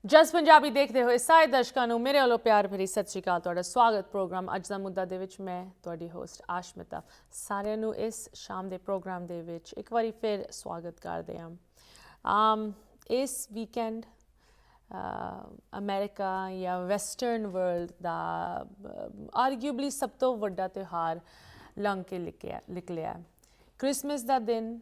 ਜਸ ਪੰਜਾਬੀ ਦੇਖਦੇ ਹੋਏ ਸਾਰੇ ਦਰਸ਼ਕਾਂ ਨੂੰ ਮੇਰੇ ਵੱਲੋਂ ਪਿਆਰ ਭਰੀ ਸਤਿ ਸ਼੍ਰੀ ਅਕਾਲ। ਤੁਹਾਡਾ ਸਵਾਗਤ ਪ੍ਰੋਗਰਾਮ ਅੱਜ ਦਾ ਮੁੱਦਾ ਦੇ ਵਿੱਚ। ਮੈਂ ਤੁਹਾਡੀ ਹੋਸਟ ਆਸ਼ਮਿਤਾ ਸਾਰਿਆਂ ਨੂੰ ਇਸ ਸ਼ਾਮ ਦੇ ਪ੍ਰੋਗਰਾਮ ਦੇ ਵਿੱਚ ਇੱਕ ਵਾਰੀ ਫਿਰ ਸਵਾਗਤ ਕਰਦੇ ਹਾਂ। ਇਸ ਵੀਕਐਂਡ ਅਮਰੀਕਾ ਜਾਂ ਵੈਸਟਰਨ ਵਰਲਡ ਦਾ ਆਰਗੂਏਬਲੀ ਸਭ ਤੋਂ ਵੱਡਾ ਤਿਉਹਾਰ ਲੰਘ ਕੇ ਨਿਕਲਿਆ। ਕ੍ਰਿਸਮਸ ਦਾ ਦਿਨ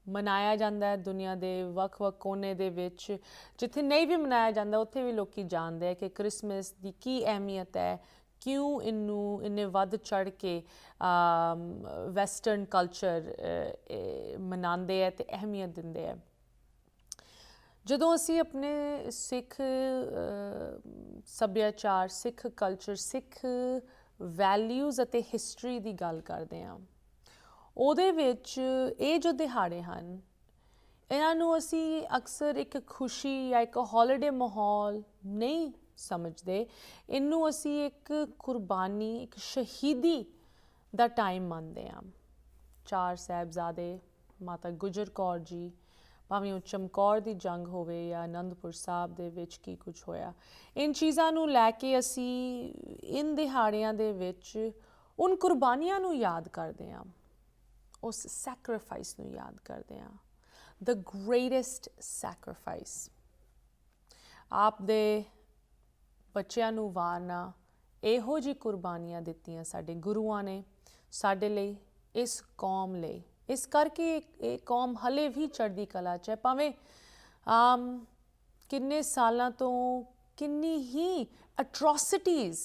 ਮਨਾਇਆ ਜਾਂਦਾ ਹੈ ਦੁਨੀਆ ਦੇ ਵੱਖ-ਵੱਖ ਕੋਨੇ ਦੇ ਵਿੱਚ। ਜਿੱਥੇ ਨਹੀਂ ਵੀ ਮਨਾਇਆ ਜਾਂਦਾ ਉੱਥੇ ਵੀ ਲੋਕ ਜਾਣਦੇ ਆ ਕਿ ਕ੍ਰਿਸਮਸ ਦੀ ਕੀ ਅਹਿਮੀਅਤ ਹੈ, ਕਿਉਂ ਇਹਨੂੰ ਇੰਨੇ ਵੱਧ ਚੜ੍ਹ ਕੇ ਵੈਸਟਰਨ ਕਲਚਰ ਮਨਾਉਂਦੇ ਹੈ ਅਤੇ ਅਹਿਮੀਅਤ ਦਿੰਦੇ ਹੈ। ਜਦੋਂ ਅਸੀਂ ਆਪਣੇ ਸਿੱਖ ਸੱਭਿਆਚਾਰ, ਸਿੱਖ ਕਲਚਰ, ਸਿੱਖ ਵੈਲਿਊਜ਼ ਅਤੇ ਹਿਸਟਰੀ ਦੀ ਗੱਲ ਕਰਦੇ ਹਾਂ, ਉਹਦੇ ਵਿੱਚ ਇਹ ਜੋ ਦਿਹਾੜੇ ਹਨ ਇਹਨਾਂ ਨੂੰ ਅਸੀਂ ਅਕਸਰ ਇੱਕ ਖੁਸ਼ੀ ਜਾਂ ਇੱਕ ਹੌਲੀਡੇ ਮਾਹੌਲ ਨਹੀਂ ਸਮਝਦੇ। ਇਹਨੂੰ ਅਸੀਂ ਇੱਕ ਕੁਰਬਾਨੀ, ਇੱਕ ਸ਼ਹੀਦੀ ਦਾ ਟਾਈਮ ਮੰਨਦੇ ਹਾਂ। 4 ਸਾਹਿਬਜ਼ਾਦੇ, ਮਾਤਾ ਗੁਜਰ ਕੌਰ ਜੀ, ਭਾਵੇਂ ਉਹ ਚਮਕੌਰ ਦੀ ਜੰਗ ਹੋਵੇ ਜਾਂ ਅਨੰਦਪੁਰ ਸਾਹਿਬ ਦੇ ਵਿੱਚ ਕੀ ਕੁਝ ਹੋਇਆ, ਇਨ ਚੀਜ਼ਾਂ ਨੂੰ ਲੈ ਕੇ ਅਸੀਂ ਇਨ ਦਿਹਾੜਿਆਂ ਦੇ ਵਿੱਚ ਉਨ ਕੁਰਬਾਨੀਆਂ ਨੂੰ ਯਾਦ ਕਰਦੇ ਹਾਂ, ਉਸ ਸੈਕਰੀਫਾਈਸ ਨੂੰ ਯਾਦ ਕਰਦੇ ਹਾਂ। ਦ ਗ੍ਰੇਟੈਸਟ ਸੈਕਰੀਫਾਈਸ, ਆਪ ਦੇ ਬੱਚਿਆਂ ਨੂੰ ਵਾਰਨਾ, ਇਹੋ ਜਿਹੀ ਕੁਰਬਾਨੀਆਂ ਦਿੱਤੀਆਂ ਸਾਡੇ ਗੁਰੂਆਂ ਨੇ ਸਾਡੇ ਲਈ, ਇਸ ਕੌਮ ਲਈ। ਇਸ ਕਰਕੇ ਇਹ ਕੌਮ ਹਲੇ ਵੀ ਚੜ੍ਹਦੀ ਕਲਾ 'ਚ ਹੈ, ਭਾਵੇਂ ਕਿੰਨੇ ਸਾਲਾਂ ਤੋਂ ਕਿੰਨੀ ਹੀ ਅਟਰੋਸਿਟੀਜ਼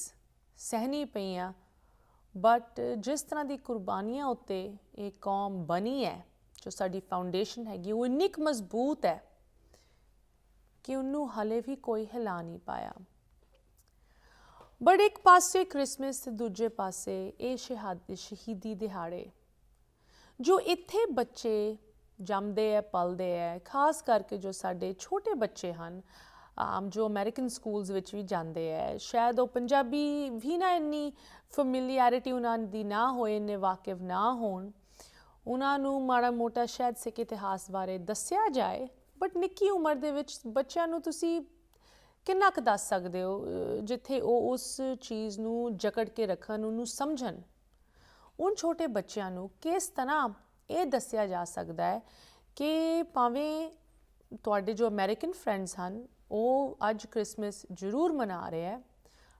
ਸਹਿਣੀ ਪਈਆਂ, ਬਟ ਜਿਸ ਤਰ੍ਹਾਂ ਦੀ ਕੁਰਬਾਨੀਆਂ ਉੱਤੇ ਇਹ ਕੌਮ ਬਣੀ ਹੈ, ਜੋ ਸਾਡੀ ਫਾਊਂਡੇਸ਼ਨ ਹੈਗੀ, ਉਹ ਇੰਨੀ ਕੁ ਮਜ਼ਬੂਤ ਹੈ ਕਿ ਉਹਨੂੰ ਹਲੇ ਵੀ ਕੋਈ ਹਿਲਾ ਨਹੀਂ ਪਾਇਆ। ਬਟ ਇੱਕ ਪਾਸੇ ਕ੍ਰਿਸਮਸ ਅਤੇ ਦੂਜੇ ਪਾਸੇ ਇਹ ਸ਼ਹੀਦੀ ਦਿਹਾੜੇ ਜੋ ਇੱਥੇ ਬੱਚੇ ਜੰਮਦੇ ਹੈ, ਪਲਦੇ ਹੈ, ਖਾਸ ਕਰਕੇ ਜੋ ਸਾਡੇ ਛੋਟੇ ਬੱਚੇ ਹਨ, ਜੋ ਅਮਰੀਕਨ ਸਕੂਲਸ ਵਿੱਚ ਵੀ ਜਾਂਦੇ ਹੈ, ਸ਼ਾਇਦ ਉਹ ਪੰਜਾਬੀ ਵੀ ਨਾ ਇੰਨੀ ਫੈਮਿਲੀਅਰਿਟੀ ਉਹਨਾਂ ਦੀ ਨਾ ਹੋਏ, ਇੰਨੇ ਵਾਕਿਫ ਨਾ ਹੋਣ, ਉਹਨਾਂ ਨੂੰ ਮਾੜਾ ਮੋਟਾ ਸ਼ਾਇਦ ਸਿੱਖ ਇਤਿਹਾਸ ਬਾਰੇ ਦੱਸਿਆ ਜਾਏ, ਬਟ ਨਿੱਕੀ ਉਮਰ ਦੇ ਵਿੱਚ ਬੱਚਿਆਂ ਨੂੰ ਤੁਸੀਂ ਕਿੰਨਾ ਕੁ ਦੱਸ ਸਕਦੇ ਹੋ ਜਿੱਥੇ ਉਹ ਉਸ ਚੀਜ਼ ਨੂੰ ਜਕੜ ਕੇ ਰੱਖਣ, ਉਹਨੂੰ ਸਮਝਣ। ਉਨ ਛੋਟੇ ਬੱਚਿਆਂ ਨੂੰ ਕਿਸ ਤਰ੍ਹਾਂ ਇਹ ਦੱਸਿਆ ਜਾ ਸਕਦਾ ਹੈ ਕਿ ਭਾਵੇਂ ਤੁਹਾਡੇ ਜੋ ਅਮਰੀਕਨ ਫਰੈਂਡਸ ਹਨ ਉਹ ਅੱਜ ਕ੍ਰਿਸਮਸ ਜ਼ਰੂਰ ਮਨਾ ਰਹੇ ਹੈ,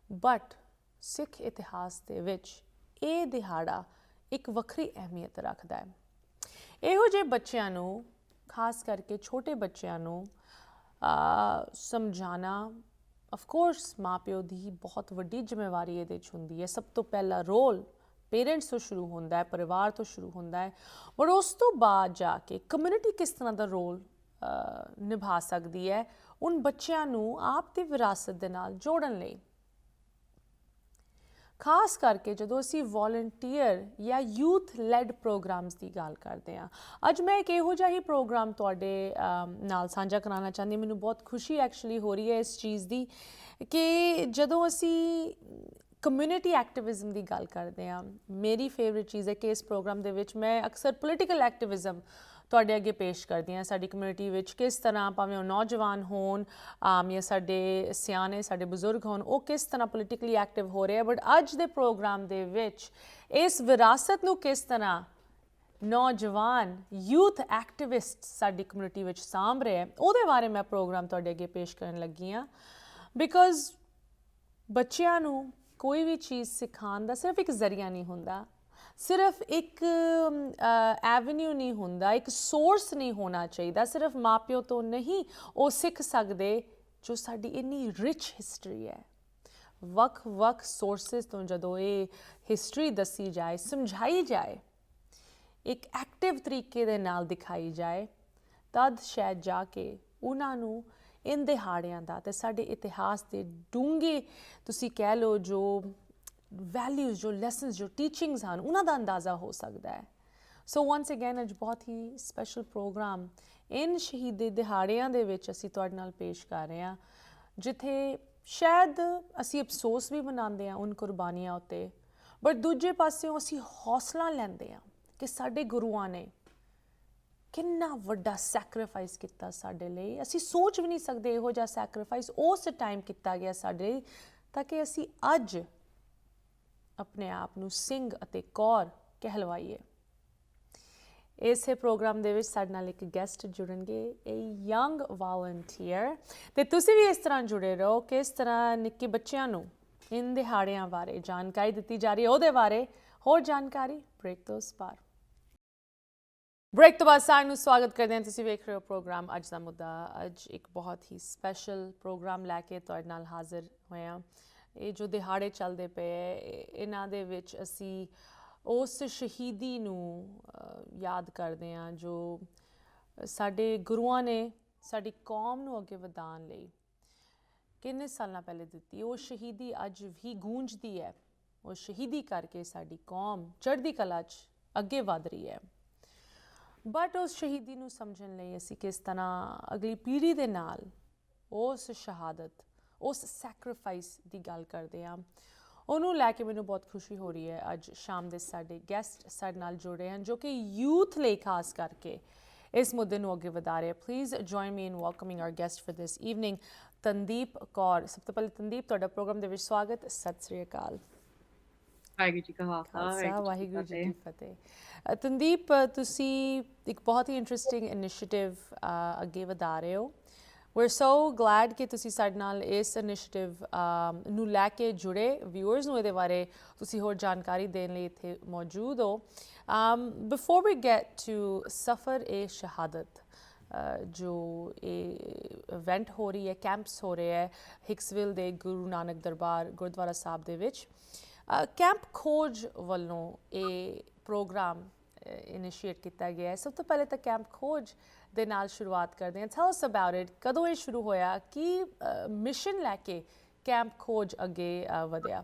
ਬਟ ਸਿੱਖ ਇਤਿਹਾਸ ਦੇ ਵਿੱਚ ਇਹ ਦਿਹਾੜਾ ਇੱਕ ਵੱਖਰੀ ਅਹਿਮੀਅਤ ਰੱਖਦਾ ਹੈ। ਇਹੋ ਜਿਹੇ ਬੱਚਿਆਂ ਨੂੰ, ਖਾਸ ਕਰਕੇ ਛੋਟੇ ਬੱਚਿਆਂ ਨੂੰ ਸਮਝਾਉਣਾ ਅਫਕੋਰਸ ਮਾਂ ਪਿਓ ਦੀ ਬਹੁਤ ਵੱਡੀ ਜ਼ਿੰਮੇਵਾਰੀ ਇਹਦੇ 'ਚ ਹੁੰਦੀ ਹੈ। ਸਭ ਤੋਂ ਪਹਿਲਾ ਰੋਲ ਪੇਰੈਂਟਸ ਤੋਂ ਸ਼ੁਰੂ ਹੁੰਦਾ ਹੈ, ਪਰਿਵਾਰ ਤੋਂ ਸ਼ੁਰੂ ਹੁੰਦਾ ਹੈ, ਪਰ ਉਸ ਤੋਂ ਬਾਅਦ ਜਾ ਕੇ ਕਮਿਊਨਿਟੀ ਕਿਸ ਤਰ੍ਹਾਂ ਦਾ ਰੋਲ ਨਿਭਾ ਸਕਦੀ ਹੈ ਉਨ ਬੱਚਿਆਂ ਨੂੰ ਆਪ ਦੀ ਵਿਰਾਸਤ ਦੇ ਨਾਲ ਜੋੜਨ ਲਈ। ਖਾਸ ਕਰਕੇ ਜਦੋਂ ਅਸੀਂ ਵੋਲੰਟੀਅਰ ਜਾਂ ਯੂਥ ਲੈਡ ਪ੍ਰੋਗਰਾਮਸ ਦੀ ਗੱਲ ਕਰਦੇ ਹਾਂ। ਅੱਜ ਮੈਂ ਇੱਕ ਇਹੋ ਜਿਹਾ ਹੀ ਪ੍ਰੋਗਰਾਮ ਤੁਹਾਡੇ ਨਾਲ ਸਾਂਝਾ ਕਰਾਉਣਾ ਚਾਹੁੰਦੀ। ਮੈਨੂੰ ਬਹੁਤ ਖੁਸ਼ੀ ਐਕਚੁਅਲੀ ਹੋ ਰਹੀ ਹੈ ਇਸ ਚੀਜ਼ ਦੀ ਕਿ ਜਦੋਂ ਅਸੀਂ ਕਮਿਊਨਿਟੀ ਐਕਟਿਵਿਜ਼ਮ ਦੀ ਗੱਲ ਕਰਦੇ ਹਾਂ, ਮੇਰੀ ਫੇਵਰੇਟ ਚੀਜ਼ ਹੈ ਕਿ ਇਸ ਪ੍ਰੋਗਰਾਮ ਦੇ ਵਿੱਚ ਮੈਂ ਅਕਸਰ ਪੋਲੀਟੀਕਲ ਐਕਟਿਵਿਜ਼ਮ ਤੁਹਾਡੇ ਅੱਗੇ ਪੇਸ਼ ਕਰਦੀ ਹਾਂ। ਸਾਡੀ ਕਮਿਊਨਿਟੀ ਵਿੱਚ ਕਿਸ ਤਰ੍ਹਾਂ, ਭਾਵੇਂ ਉਹ ਨੌਜਵਾਨ ਹੋਣ ਜਾਂ ਸਾਡੇ ਸਿਆਣੇ, ਸਾਡੇ ਬਜ਼ੁਰਗ ਹੋਣ, ਉਹ ਕਿਸ ਤਰ੍ਹਾਂ ਪੋਲੀਟੀਕਲੀ ਐਕਟਿਵ ਹੋ ਰਹੇ ਆ, ਬਟ ਅੱਜ ਦੇ ਪ੍ਰੋਗਰਾਮ ਦੇ ਵਿੱਚ ਇਸ ਵਿਰਾਸਤ ਨੂੰ ਕਿਸ ਤਰ੍ਹਾਂ ਨੌਜਵਾਨ ਯੂਥ ਐਕਟਿਵਿਸਟ ਸਾਡੀ ਕਮਿਊਨਿਟੀ ਵਿੱਚ ਸਾਂਭ ਰਹੇ ਆ, ਉਹਦੇ ਬਾਰੇ ਮੈਂ ਪ੍ਰੋਗਰਾਮ ਤੁਹਾਡੇ ਅੱਗੇ ਪੇਸ਼ ਕਰਨ ਲੱਗੀ ਹਾਂ। ਬਿਕੋਜ਼ ਬੱਚਿਆਂ ਨੂੰ ਕੋਈ ਵੀ ਚੀਜ਼ ਸਿਖਾਉਣ ਦਾ ਸਿਰਫ ਇੱਕ ਜ਼ਰੀਆ ਨਹੀਂ ਹੁੰਦਾ, ਸਿਰਫ ਇੱਕ ਐਵਨਿਊ ਨਹੀਂ ਹੁੰਦਾ, ਇੱਕ ਸੋਰਸ ਨਹੀਂ ਹੋਣਾ ਚਾਹੀਦਾ। ਸਿਰਫ ਮਾਂ ਪਿਓ ਤੋਂ ਨਹੀਂ ਉਹ ਸਿੱਖ ਸਕਦੇ ਜੋ ਸਾਡੀ ਇੰਨੀ ਰਿਚ ਹਿਸਟਰੀ ਹੈ। ਵੱਖ-ਵੱਖ ਸੋਰਸਿਸ ਤੋਂ ਜਦੋਂ ਇਹ ਹਿਸਟਰੀ ਦੱਸੀ ਜਾਏ, ਸਮਝਾਈ ਜਾਏ, ਇੱਕ ਐਕਟਿਵ ਤਰੀਕੇ ਦੇ ਨਾਲ ਦਿਖਾਈ ਜਾਏ, ਤਦ ਸ਼ਾਇਦ ਜਾ ਕੇ ਉਹਨਾਂ ਨੂੰ ਇਨ ਦਿਹਾੜਿਆਂ ਦਾ ਅਤੇ ਸਾਡੇ ਇਤਿਹਾਸ ਦੇ ਡੂੰਘੇ ਤੁਸੀਂ ਕਹਿ ਲਓ ਜੋ ਵੈਲਿਊਜ਼, ਜੋ ਲੈਸਨਸ, ਜੋ ਟੀਚਿੰਗਸ ਹਨ, ਉਹਨਾਂ ਦਾ ਅੰਦਾਜ਼ਾ ਹੋ ਸਕਦਾ ਹੈ। ਸੋ ਵਾਂਸ ਅਗੇਨ ਅੱਜ ਬਹੁਤ ਹੀ ਸਪੈਸ਼ਲ ਪ੍ਰੋਗਰਾਮ ਇਨ ਸ਼ਹੀਦੀ ਦਿਹਾੜਿਆਂ ਦੇ ਵਿੱਚ ਅਸੀਂ ਤੁਹਾਡੇ ਨਾਲ ਪੇਸ਼ ਕਰ ਰਹੇ ਹਾਂ, ਜਿੱਥੇ ਸ਼ਾਇਦ ਅਸੀਂ ਅਫਸੋਸ ਵੀ ਮਨਾਉਂਦੇ ਹਾਂ ਉਨ ਕੁਰਬਾਨੀਆਂ ਉੱਤੇ, ਬਟ ਦੂਜੇ ਪਾਸਿਓਂ ਅਸੀਂ ਹੌਸਲਾ ਲੈਂਦੇ ਹਾਂ ਕਿ ਸਾਡੇ ਗੁਰੂਆਂ ਨੇ ਕਿੰਨਾ ਵੱਡਾ ਸੈਕਰੀਫਾਈਸ ਕੀਤਾ ਸਾਡੇ ਲਈ। ਅਸੀਂ ਸੋਚ ਵੀ ਨਹੀਂ ਸਕਦੇ ਇਹੋ ਜਿਹਾ ਸੈਕਰੀਫਾਈਸ ਉਸ ਟਾਈਮ ਕੀਤਾ ਗਿਆ ਸਾਡੇ ਲਈ, ਤਾਂ ਕਿ ਅਸੀਂ ਅੱਜ ਆਪਣੇ ਆਪ ਨੂੰ ਸਿੰਘ ਅਤੇ ਕੌਰ ਕਹਿਲਵਾਈਏ। ਇਸੇ ਪ੍ਰੋਗਰਾਮ ਦੇ ਵਿੱਚ ਸਾਡੇ ਨਾਲ ਇੱਕ ਗੈਸਟ ਜੁੜਨਗੇ, ਇਹ ਯੰਗ ਵਾਲੰਟੀਅਰ, ਤੇ ਤੁਸੀਂ ਵੀ ਇਸ ਤਰ੍ਹਾਂ ਜੁੜੇ ਰਹੋ। ਕਿਸ ਤਰ੍ਹਾਂ ਨਿੱਕੇ ਬੱਚਿਆਂ ਨੂੰ ਇਨ ਦਿਹਾੜਿਆਂ ਬਾਰੇ ਜਾਣਕਾਰੀ ਦਿੱਤੀ ਜਾ ਰਹੀ ਹੈ, ਉਹਦੇ ਬਾਰੇ ਹੋਰ ਜਾਣਕਾਰੀ ਬ੍ਰੇਕ ਤੋਂ ਉਸ ਪਾਰ। ਬ੍ਰੇਕ ਤੋਂ ਬਾਅਦ ਸਾਰਿਆਂ ਨੂੰ ਸਵਾਗਤ ਕਰਦੇ ਹਾਂ। ਤੁਸੀਂ ਵੇਖ ਰਹੇ ਹੋ ਪ੍ਰੋਗਰਾਮ ਅੱਜ ਦਾ ਮੁੱਦਾ। ਅੱਜ ਇੱਕ ਬਹੁਤ ਹੀ ਸਪੈਸ਼ਲ ਪ੍ਰੋਗਰਾਮ ਲੈ ਕੇ ਤੁਹਾਡੇ ਨਾਲ ਹਾਜ਼ਰ ਹੋਏ ਹਾਂ। ਇਹ ਜੋ ਦਿਹਾੜੇ ਚੱਲਦੇ ਪਏ, ਇਹਨਾਂ ਦੇ ਵਿੱਚ ਅਸੀਂ ਉਸ ਸ਼ਹੀਦੀ ਨੂੰ ਯਾਦ ਕਰਦੇ ਹਾਂ ਜੋ ਸਾਡੇ ਗੁਰੂਆਂ ਨੇ ਸਾਡੀ ਕੌਮ ਨੂੰ ਅੱਗੇ ਵਧਾਉਣ ਲਈ ਕਿੰਨੇ ਸਾਲਾਂ ਪਹਿਲੇ ਦਿੱਤੀ। ਉਹ ਸ਼ਹੀਦੀ ਅੱਜ ਵੀ ਗੂੰਜਦੀ ਹੈ। ਉਹ ਸ਼ਹੀਦੀ ਕਰਕੇ ਸਾਡੀ ਕੌਮ ਚੜ੍ਹਦੀ ਕਲਾ 'ਚ ਅੱਗੇ ਵਧ ਰਹੀ ਹੈ। ਬਟ ਉਸ ਸ਼ਹੀਦੀ ਨੂੰ ਸਮਝਣ ਲਈ ਅਸੀਂ ਕਿਸ ਤਰ੍ਹਾਂ ਅਗਲੀ ਪੀੜ੍ਹੀ ਦੇ ਨਾਲ ਉਸ ਸ਼ਹਾਦਤ, ਉਸ ਸੈਕਰੀਫਾਈਸ ਦੀ ਗੱਲ ਕਰਦੇ ਹਾਂ, ਉਹਨੂੰ ਲੈ ਕੇ ਮੈਨੂੰ ਬਹੁਤ ਖੁਸ਼ੀ ਹੋ ਰਹੀ ਹੈ। ਅੱਜ ਸ਼ਾਮ ਦੇ ਸਾਡੇ ਗੈਸਟ ਸਾਡੇ ਨਾਲ ਜੁੜੇ ਹਨ ਜੋ ਕਿ ਯੂਥ ਲਈ ਖਾਸ ਕਰਕੇ ਇਸ ਮੁੱਦੇ ਨੂੰ ਅੱਗੇ ਵਧਾ ਰਹੇ। Please join me in welcoming our guest for this evening, Tandeep Kaur. ਸਭ ਤੋਂ ਪਹਿਲੇ ਤਨਦੀਪ, ਤੁਹਾਡਾ ਪ੍ਰੋਗਰਾਮ ਦੇ ਵਿੱਚ ਸਵਾਗਤ। ਸਤਿ ਸ੍ਰੀ ਅਕਾਲ। ਵਾਹਿਗੁਰੂ ਜੀ ਕਾ ਖਾਲਸਾ, ਵਾਹਿਗੁਰੂ ਜੀ ਕੀ ਫਤਿਹ। ਤਨਦੀਪ, ਤੁਸੀਂ ਇੱਕ ਬਹੁਤ ਹੀ ਇੰਟਰਸਟਿੰਗ ਇਨੀਸ਼ੀਏਟਿਵ ਅੱਗੇ ਵਧਾ ਰਹੇ ਹੋ। ਵੀ ਆਰ ਸੋ ਗਲੈਡ ਕਿ ਤੁਸੀਂ ਸਾਡੇ ਨਾਲ ਇਸ ਇਨੀਸ਼ੀਏਟਿਵ ਨੂੰ ਲੈ ਕੇ ਜੁੜੇ। ਵਿਊਅਰਸ ਨੂੰ ਇਹਦੇ ਬਾਰੇ ਤੁਸੀਂ ਹੋਰ ਜਾਣਕਾਰੀ ਦੇਣ ਲਈ ਇੱਥੇ ਮੌਜੂਦ ਹੋ। ਬਿਫੋਰ ਵੀ ਗੈਟ ਟੂ ਸਫਰ ਏ ਸ਼ਹਾਦਤ, ਜੋ ਇਹ ਇਵੈਂਟ ਹੋ ਰਹੀ ਹੈ, ਕੈਂਪਸ ਹੋ ਰਹੇ ਹੈ ਹਿਕਸਵਿਲ ਦੇ ਗੁਰੂ ਨਾਨਕ ਦਰਬਾਰ ਗੁਰਦੁਆਰਾ ਸਾਹਿਬ ਦੇ ਵਿੱਚ, ਕੈਂਪ ਖੋਜ ਵੱਲੋਂ ਇਹ ਪ੍ਰੋਗਰਾਮ ਇਨੀਸ਼ੀਏਟ ਕੀਤਾ ਗਿਆ ਹੈ। ਸਭ ਤੋਂ ਪਹਿਲੇ ਤਾਂ ਕੈਂਪ ਖੋਜ ਦੇ ਨਾਲ ਸ਼ੁਰੂਆਤ ਕਰਦੇ ਹਾਂ। ਟੈਲ ਅਸ ਅਬਾਊਟ ਇਟ, ਕਦੋਂ ਇਹ ਸ਼ੁਰੂ ਹੋਇਆ, ਕੀ ਮਿਸ਼ਨ ਲੈ ਕੇ ਕੈਂਪ ਖੋਜ ਅੱਗੇ ਵਧਿਆ?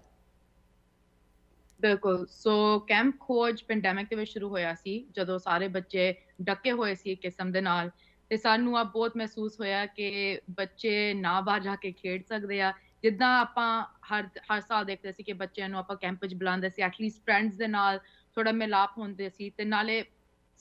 ਬਿਲਕੁਲ। ਸੋ ਕੈਂਪ ਖੋਜ ਪੈਂਡੈਮਿਕ ਦੇ ਵਿੱਚ ਸ਼ੁਰੂ ਹੋਇਆ ਸੀ, ਜਦੋਂ ਸਾਰੇ ਬੱਚੇ ਡੱਕੇ ਹੋਏ ਸੀ ਇੱਕ ਕਿਸਮ ਦੇ ਨਾਲ, ਤੇ ਸਾਨੂੰ ਆ ਬਹੁਤ ਮਹਿਸੂਸ ਹੋਇਆ ਕਿ ਬੱਚੇ ਨਾ ਬਾਹਰ ਜਾ ਕੇ ਖੇਡ ਸਕਦੇ ਆ। ਜਿੱਦਾਂ ਆਪਾਂ ਹਰ ਸਾਲ ਦੇਖਦੇ ਸੀ ਕਿ ਬੱਚਿਆਂ ਨੂੰ ਆਪਾਂ ਕੈਂਪ 'ਚ ਬੁਲਾਉਂਦੇ ਸੀ, ਐਟਲੀਸਟ ਫਰੈਂਡਸ ਦੇ ਨਾਲ ਥੋੜਾ ਮਿਲਾਪ ਹੁੰਦੇ ਸੀ ਤੇ ਨਾਲੇ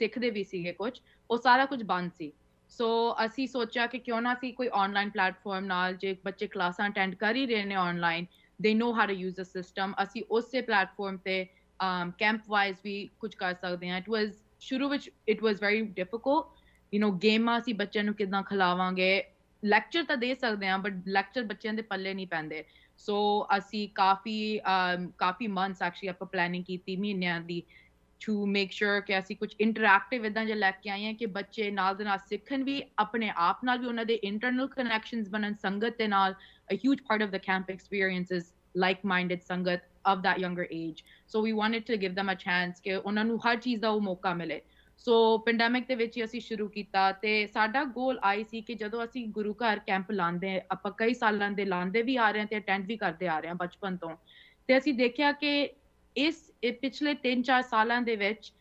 ਸਿੱਖਦੇ ਵੀ ਸੀਗੇ ਕੁਝ, ਉਹ ਸਾਰਾ ਕੁਝ ਬੰਦ ਸੀ। ਸੋ ਅਸੀਂ ਸੋਚਿਆ ਕਿ ਕਿਉਂ ਨਾ ਅਸੀਂ ਕੋਈ ਆਨਲਾਈਨ ਪਲੇਟਫਾਰਮ ਨਾਲ, ਜੇ ਬੱਚੇ ਕਲਾਸਾਂ ਅਟੈਂਡ ਕਰ ਹੀ ਰਹੇ ਨੇ online, they know how to use the system, ਅਸੀਂ ਉਸੇ ਪਲੇਟਫਾਰਮ ਤੇ ਕੈਂਪ ਵਾਈਜ਼ ਵੀ ਕੁਝ ਕਰ ਸਕਦੇ ਹਾਂ। ਸ਼ੁਰੂ ਵਿੱਚ it was very difficult, you know, ਗੇਮਾਂ ਅਸੀਂ ਬੱਚਿਆਂ ਨੂੰ ਕਿੱਦਾਂ ਖਿਲਾਵਾਂਗੇ, ਲੈਕਚਰ ਤਾਂ ਦੇ ਸਕਦੇ ਹਾਂ ਬਟ ਲੈਕਚਰ ਬੱਚਿਆਂ ਦੇ ਪੱਲੇ ਨਹੀਂ ਪੈਂਦੇ। ਸੋ ਅਸੀਂ ਕਾਫੀ ਮੰਥਸ ਐਕਚੁਅਲੀ ਆਪਾਂ ਪਲੈਨਿੰਗ ਕੀਤੀ, ਮਹੀਨਿਆਂ ਦੀ, to make sure ਕਿ ਅਸੀਂ ਕੁਝ ਇੰਟਰੈਕਟਿਵ ਇਦਾਂ ਜੇ ਲੈ ਕੇ ਆਏ ਹਾਂ ਕਿ ਬੱਚੇ ਨਾਲ ਦੇ ਨਾਲ ਸਿੱਖਣ ਵੀ, ਆਪਣੇ ਆਪ ਨਾਲ ਵੀ ਉਹਨਾਂ ਦੇ ਇੰਟਰਨਲ ਕਨੈਕਸ਼ਨਸ ਬਣਨ ਸੰਗਤ ਦੇ ਨਾਲ। A huge part of the camp experience is like-minded ਸੰਗਤ of that younger age. So we wanted to give them a chance ਕਿ ਉਹਨਾਂ ਨੂੰ ਹਰ ਚੀਜ਼ ਦਾ ਉਹ ਮੌਕਾ ਮਿਲੇ। ਸੋ ਪੈਂਡੈਮਿਕ ਦੇ ਵਿੱਚ ਹੀ ਅਸੀਂ ਸ਼ੁਰੂ ਕੀਤਾ ਤੇ ਸਾਡਾ ਗੋਲ ਆਈ ਸੀ ਕਿ ਜਦੋਂ ਅਸੀਂ ਗੁਰੂ ਘਰ ਕੈਂਪ ਲਾਉਂਦੇ, ਆਪਾਂ ਕਈ ਸਾਲਾਂ ਦੇ ਲਾਉਂਦੇ ਵੀ ਆ ਰਹੇ ਹਾਂ ਤੇ ਅਟੈਂਡ ਵੀ ਕਰਦੇ ਆ ਰਹੇ ਹਾਂ ਬਚਪਨ ਤੋਂ, ਤੇ ਅਸੀਂ ਦੇਖਿਆ ਕਿ ਇਹ ਪਿਛਲੇ 3-4 ਸਾਲਾਂ ਦੇ ਵਿੱਚ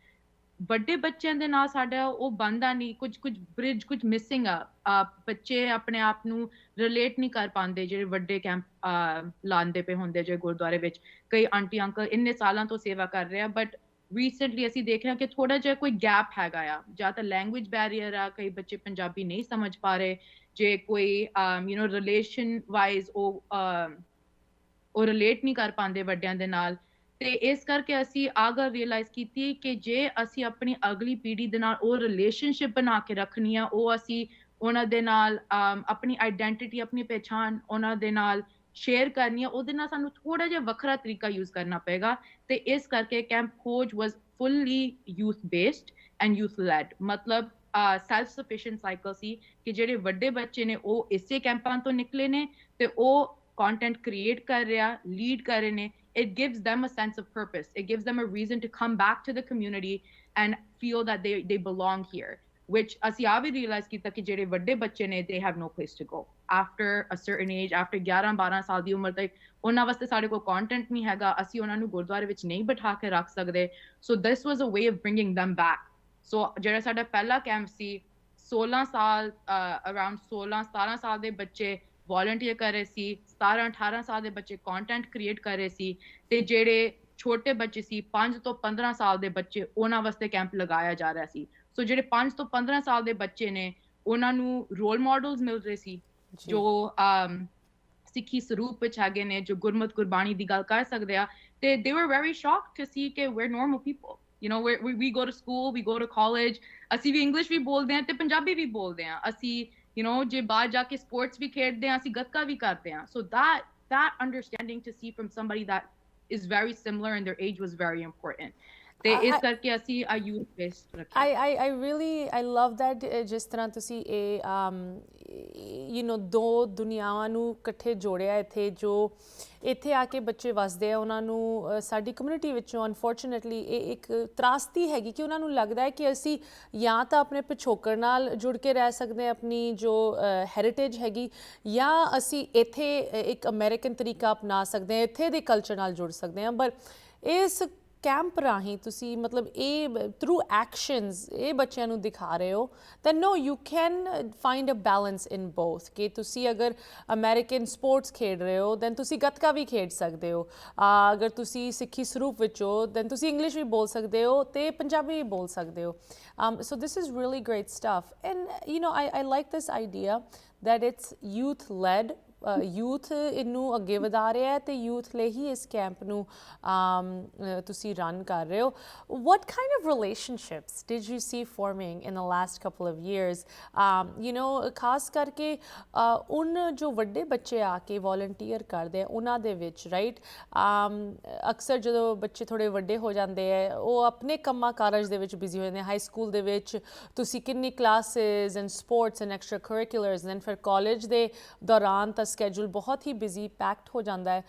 ਵੱਡੇ ਬੱਚਿਆਂ ਦੇ ਨਾਲ ਸਾਡਾ ਉਹ ਬਣਦਾ ਨਹੀਂ, ਕੁਝ ਬ੍ਰਿਜ, ਕੁਝ ਮਿਸਿੰਗ ਆ। ਬੱਚੇ ਆਪਣੇ ਆਪ ਨੂੰ ਰਿਲੇਟ ਨਹੀਂ ਕਰ ਪਾਉਂਦੇ ਜਿਹੜੇ ਵੱਡੇ ਕੈਂਪ ਲਾਉਂਦੇ ਪਏ ਹੁੰਦੇ ਜੇ ਗੁਰਦੁਆਰੇ ਵਿੱਚ। ਕਈ ਆਂਟੀ ਅੰਕਲ ਇੰਨੇ ਸਾਲਾਂ ਤੋਂ ਸੇਵਾ ਕਰ ਰਹੇ ਆ, ਬਟ ਰੀਸੈਂਟਲੀ ਅਸੀਂ ਦੇਖ ਰਹੇ ਹਾਂ ਕਿ ਥੋੜਾ ਜਿਹਾ ਕੋਈ ਗੈਪ ਹੈਗਾ ਆ, ਜਾਂ ਤਾਂ ਲੈਂਗੁਏਜ ਬੈਰੀਅਰ ਆ, ਕਈ ਬੱਚੇ ਪੰਜਾਬੀ ਨਹੀਂ ਸਮਝ ਪਾ ਰਹੇ, ਜੇ ਕੋਈ ਯੂ نو ਰਿਲੇਸ਼ਨ ਵਾਈਜ਼ ਉਹ ਰਿਲੇਟ ਨਹੀਂ ਕਰ ਪਾਉਂਦੇ ਵੱਡਿਆਂ ਦੇ ਨਾਲ। ਤੇ ਇਸ ਕਰਕੇ ਅਸੀਂ ਆਹ ਗੱਲ ਰਿਅਲਾਈਜ਼ ਕੀਤੀ ਕਿ ਜੇ ਅਸੀਂ ਆਪਣੀ ਅਗਲੀ ਪੀੜ੍ਹੀ ਦੇ ਨਾਲ ਉਹ ਰਿਲੇਸ਼ਨਸ਼ਿਪ ਬਣਾ ਕੇ ਰੱਖਣੀ ਆ, ਉਹ ਅਸੀਂ ਉਹਨਾਂ ਦੇ ਨਾਲ ਆਪਣੀ ਆਈਡੈਂਟੀਟੀ, ਆਪਣੀ ਪਹਿਚਾਣ ਉਹਨਾਂ ਦੇ ਨਾਲ ਸ਼ੇਅਰ ਕਰਨੀ ਆ, ਉਹਦੇ ਨਾਲ ਸਾਨੂੰ ਥੋੜਾ ਜਿਹਾ ਵੱਖਰਾ ਤਰੀਕਾ ਯੂਜ਼ ਕਰਨਾ ਪਏਗਾ। ਤੇ ਇਸ ਕਰਕੇ camp Khoj was fully youth based and youth led. ਮਤਲਬ ਸੈਲਫ ਸਫੀਸ਼ੀਐਂਟ ਸਾਈਕਲ ਸੀ ਕਿ ਜਿਹੜੇ ਵੱਡੇ ਬੱਚੇ ਨੇ ਉਹ ਇਸੇ ਕੈਂਪਾਂ ਤੋਂ ਨਿਕਲੇ ਨੇ ਤੇ ਉਹ content create ਕਰ ਰਿਹਾ, lead ਕਰ ਰਹੇ ਨੇ। It gives them a sense of purpose. It gives them a reason to come back to the community and feel that they belong here, which ਅਸੀਂ ਆ ਵੀ realize ਕੀਤਾ ਕਿ ਜਿਹੜੇ ਵੱਡੇ ਬੱਚੇ ਨੇ, they have no place to go after a certain age, after 11-12 ਸਾਲ ਦੀ ਉਮਰ ਤੱਕ ਉਹਨਾਂ ਵਾਸਤੇ ਸਾਡੇ ਕੋਲ content ਨਹੀਂ ਹੈਗਾ, ਅਸੀਂ ਉਹਨਾਂ ਨੂੰ ਗੁਰਦੁਆਰੇ ਵਿੱਚ ਨਹੀਂ ਬਿਠਾ ਕੇ ਰੱਖ ਸਕਦੇ। So this was a way of bringing them back. So ਜਿਹੜਾ ਸਾਡਾ ਪਹਿਲਾ ਕੈਂਪ ਸੀ, 16 ਸਾਲ around 16-17 ਸਾਲ ਦੇ ਬੱਚੇ ਵੋਲੰਟੀਅਰ ਕਰ ਰਹੇ ਸੀ, 17-18 ਸਾਲ ਦੇ ਬੱਚੇ ਕੰਟੈਂਟ ਕ੍ਰੀਏਟ ਕਰ ਰਹੇ ਸੀ, ਤੇ ਜਿਹੜੇ ਛੋਟੇ ਬੱਚੇ ਸੀ 5 ਤੋਂ 15 ਸਾਲ ਦੇ ਬੱਚੇ, ਉਹਨਾਂ ਵਾਸਤੇ ਕੈਂਪ ਲਗਾਇਆ ਜਾ ਰਿਹਾ ਸੀ। ਸੋ ਜਿਹੜੇ 5 ਤੋਂ 15 ਸਾਲ ਦੇ ਬੱਚੇ ਨੇ ਉਹਨਾਂ ਨੂੰ ਰੋਲ ਮਾਡਲਸ ਮਿਲ ਰਹੇ ਸੀ ਜੀ ਜੋ ਸਿੱਖੀ ਸਰੂਪ ਵਿੱਚ ਹੈਗੇ ਨੇ ਜੋ ਗੁਰਮਤ ਗੁਰਬਾਣੀ ਦੀ ਗੱਲ ਕਰ ਸਕਦੇ ਆ ਤੇ they were very shocked to see ਕਿ we're normal people you know we go to school we go to college ਅਸੀਂ ਵੀ ਇੰਗਲਿਸ਼ ਵੀ ਬੋਲਦੇ ਆ ਤੇ ਪੰਜਾਬੀ ਵੀ ਬੋਲਦੇ ਆ ਅਸੀਂ you know ਜੇ ਬਾਹਰ ਜਾ ਕੇ ਸਪੋਰਟਸ ਵੀ ਖੇਡਦੇ ਆ ਅਸੀਂ ਗੱਤਕਾ ਵੀ ਕਰਦੇ ਆ so that understanding to see from somebody that is very similar and their age was very important ਤੇ ਇਸ I, ਕਰਕੇ ਅਸੀਂ ਆ youth based ਰੱਖਿਆ I really I love that ਜਿਸ ਤਰ੍ਹਾਂ ਤੁਸੀਂ ਇਹ you know ਦੋ ਦੁਨੀਆਵਾਂ ਨੂੰ ਇਕੱਠੇ ਜੋੜਿਆ ਇੱਥੇ ਜੋ ਇੱਥੇ ਆ ਕੇ ਬੱਚੇ ਵਸਦੇ ਆ ਉਹਨਾਂ ਨੂੰ ਸਾਡੀ ਕਮਿਊਨਿਟੀ ਵਿੱਚੋਂ ਅਨਫੋਰਚੂਨੇਟਲੀ ਇਹ ਇੱਕ ਤਰਾਸਦੀ ਹੈਗੀ ਕਿ ਉਹਨਾਂ ਨੂੰ ਲੱਗਦਾ ਹੈ ਕਿ ਅਸੀਂ ਜਾਂ ਤਾਂ ਆਪਣੇ ਪਿਛੋਕੜ ਨਾਲ ਜੁੜ ਕੇ ਰਹਿ ਸਕਦੇ ਹਾਂ ਆਪਣੀ ਜੋ ਹੈਰੀਟੇਜ ਹੈਗੀ ਜਾਂ ਅਸੀਂ ਇੱਥੇ ਇੱਕ ਅਮਰੀਕਨ ਤਰੀਕਾ ਅਪਣਾ ਸਕਦੇ ਹਾਂ ਇੱਥੇ ਦੇ ਕਲਚਰ ਨਾਲ ਜੁੜ ਸਕਦੇ ਹਾਂ ਪਰ ਇਸ ਕੈਂਪ ਰਾਹੀਂ ਤੁਸੀਂ ਮਤਲਬ ਇਹ ਥਰੂ ਐਕਸ਼ਨਸ ਇਹ ਬੱਚਿਆਂ ਨੂੰ ਦਿਖਾ ਰਹੇ ਹੋ ਤਾਂ no you can find a balance in both ਕਿ ਤੁਸੀਂ ਅਗਰ ਅਮਰੀਕਨ ਸਪੋਰਟਸ ਖੇਡ ਰਹੇ ਹੋ ਦੈਨ ਤੁਸੀਂ ਗੱਤਕਾ ਵੀ ਖੇਡ ਸਕਦੇ ਹੋ ਅਗਰ ਤੁਸੀਂ ਸਿੱਖੀ ਸਰੂਪ ਵਿੱਚ ਹੋ ਦੈਨ ਤੁਸੀਂ ਇੰਗਲਿਸ਼ ਵੀ ਬੋਲ ਸਕਦੇ ਹੋ ਤੇ ਪੰਜਾਬੀ ਵੀ ਬੋਲ ਸਕਦੇ ਹੋ so this is really great stuff and you know I like this idea that it's youth led youth ਇਹਨੂੰ ਅੱਗੇ ਵਧਾ ਰਿਹਾ ਹੈ ਤੇ youth ਲਈ ਹੀ ਇਸ ਕੈਂਪ ਨੂੰ ਤੁਸੀਂ ਰਨ ਕਰ ਰਹੇ ਹੋ what kind of relationships did you see forming in the last couple of years you know ਖਾਸ ਕਰਕੇ ਜੋ ਵੱਡੇ ਬੱਚੇ ਆ ਕੇ ਵੋਲੰਟੀਅਰ ਕਰਦੇ ਆ ਉਹਨਾਂ ਦੇ ਵਿੱਚ ਰਾਈਟ ਅਕਸਰ ਜਦੋਂ ਬੱਚੇ ਥੋੜੇ ਵੱਡੇ ਹੋ ਜਾਂਦੇ ਆ ਉਹ ਆਪਣੇ ਕੰਮਾਂ ਕਾਰਜ ਦੇ ਵਿੱਚ ਬਿਜ਼ੀ ਹੋ ਜਾਂਦੇ ਹਾਈ ਸਕੂਲ ਦੇ ਵਿੱਚ ਤੁਸੀਂ ਕਿੰਨੀ classes and sports and extracurriculars and ਫਿਰ ਕਾਲਜ ਦੇ ਦੌਰਾਨ ਤਾਂ ਸਕੇਡਿਊਲ ਬਹੁਤ ਹੀ ਬਿਜ਼ੀ ਪੈਕਡ ਹੋ ਜਾਂਦਾ ਹੈ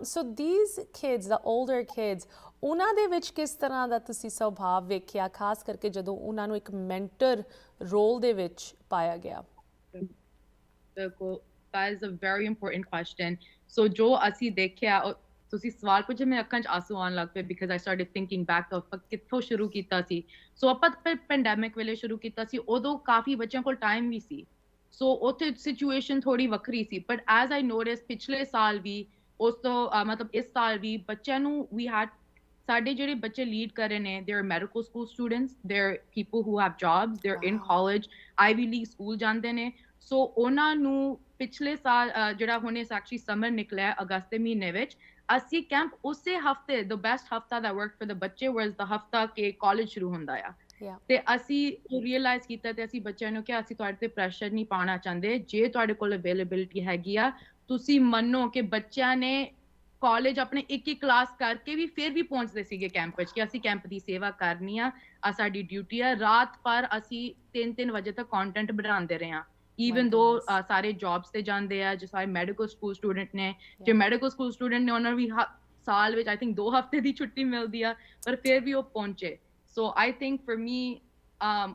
so these kids the older kids ਉਹਨਾਂ ਦੇ ਵਿੱਚ ਕਿਸ ਤਰ੍ਹਾਂ ਦਾ ਤੁਸੀਂ ਸੁਭਾਅ ਵੇਖਿਆ ਖਾਸ ਕਰਕੇ ਜਦੋਂ ਉਹਨਾਂ ਨੂੰ ਇੱਕ ਮੈਂਟਰ ਰੋਲ ਦੇ ਵਿੱਚ ਪਾਇਆ ਗਿਆ That is a very important question. So ਜੋ ਅਸੀਂ ਦੇਖਿਆ ਤੁਸੀਂ ਸਵਾਲ ਪੁੱਛੇ ਮੇਰੇ ਅੱਖਾਂ 'ਚ ਆਂਸੂ ਆਉਣ ਲੱਗ ਪਏ because I started thinking back of ਕਿੱਥੋਂ ਸ਼ੁਰੂ ਕੀਤਾ ਸੀ ਸੋ ਆਪਾਂ ਪੈਂਡੈਮਿਕ ਵੇਲੇ ਸ਼ੁਰੂ ਕੀਤਾ ਸੀ ਉਦੋਂ ਕਾਫੀ ਬੱਚਿਆਂ ਕੋਲ ਟਾਈਮ ਵੀ ਸੀ ਸੋ ਉੱਥੇ ਸਿਚੁਏਸ਼ਨ ਥੋੜੀ ਵੱਖਰੀ ਸੀ ਬਟ ਐਜ਼ ਆਈ ਨੋਟਿਸ ਪਿਛਲੇ ਸਾਲ ਵੀ ਉਸ ਤੋਂ ਮਤਲਬ ਇਸ ਸਾਲ ਵੀ ਬੱਚਿਆਂ ਨੂੰ ਵੀ ਹੈਡ ਸਾਡੇ ਜਿਹੜੇ ਬੱਚੇ ਲੀਡ ਕਰ ਰਹੇ ਨੇ they are medical school students they are people who have jobs they are in college Ivy League school ਜਾਂਦੇ ਨੇ ਸੋ ਉਹਨਾਂ ਨੂੰ ਪਿਛਲੇ ਸਾਲ ਜਿਹੜਾ ਹੁਣੇ ਐਕਚੁਅਲੀ ਸਮਰ ਨਿਕਲਿਆ ਅਗਸਤ ਦੇ ਮਹੀਨੇ ਵਿੱਚ ਅਸੀਂ ਕੈਂਪ ਉਸੇ ਹਫਤੇ ਦ ਬੈਸਟ ਹਫਤਾ ਦਾ ਵਰਕ ਫॉर द ਬੱਚੇ ਵਾਸ ਦ ਹਫਤਾ ਕਿ ਕਾਲਜ ਸ਼ੁਰੂ ਹੁੰਦਾ ਆ ਤੇ ਅਸੀਂ ਰੀਅਲਾਈਜ਼ ਕੀਤਾ ਤੇ ਅਸੀਂ ਬੱਚਿਆਂ ਨੂੰ ਕਿਹਾ ਅਸੀਂ ਤੁਹਾਡੇ ਤੇ ਪ੍ਰੈਸ਼ਰ ਨਹੀਂ ਪਾਉਣਾ ਚਾਹੁੰਦੇ ਜੇ ਤੁਹਾਡੇ ਕੋਲ ਅਵੇਲੇਬਿਲਿਟੀ ਹੈਗੀ ਆ ਤੁਸੀਂ ਮੰਨੋ ਕਿ ਬੱਚਿਆਂ ਨੇ ਕਾਲਜ ਆਪਣੇ ਇੱਕ ਕਲਾਸ ਕਰਕੇ ਵੀ ਫਿਰ ਵੀ ਪਹੁੰਚਦੇ ਸੀਗੇ ਕੈਂਪ ਵਿੱਚ ਕਿ ਅਸੀਂ ਕੈਂਪ ਦੀ ਸੇਵਾ ਕਰਨੀ ਆ ਸਾਡੀ ਡਿਊਟੀ ਆ ਰਾਤ ਪਰ ਅਸੀਂ 3-3 ਵਜੇ ਤੱਕ ਕੰਟੈਂਟ ਬਣਾਉਂਦੇ ਰਹੇ ਆ even though ਸਾਰੇ ਜੌਬਸ ਤੇ ਜਾਂਦੇ ਆ ਜੋ ਸਾਰੇ ਮੈਡੀਕਲ ਸਕੂਲ ਸਟੂਡੈਂਟ ਨੇ ਜੇ ਮੈਡੀਕਲ ਸਕੂਲ ਸਟੂਡੈਂਟ ਨੇ ਉਹਨਾਂ ਨੂੰ ਵੀ ਸਾਲ ਵਿੱਚ ਆਈ ਥਿੰਕ 2 ਹਫ਼ਤੇ ਦੀ ਛੁੱਟੀ ਮਿਲਦੀ ਆ ਪਰ ਫਿਰ ਵੀ ਉਹ ਪਹੁੰਚੇ ਸੋ ਆਈ ਥਿੰਕ ਫॉर ਮੀ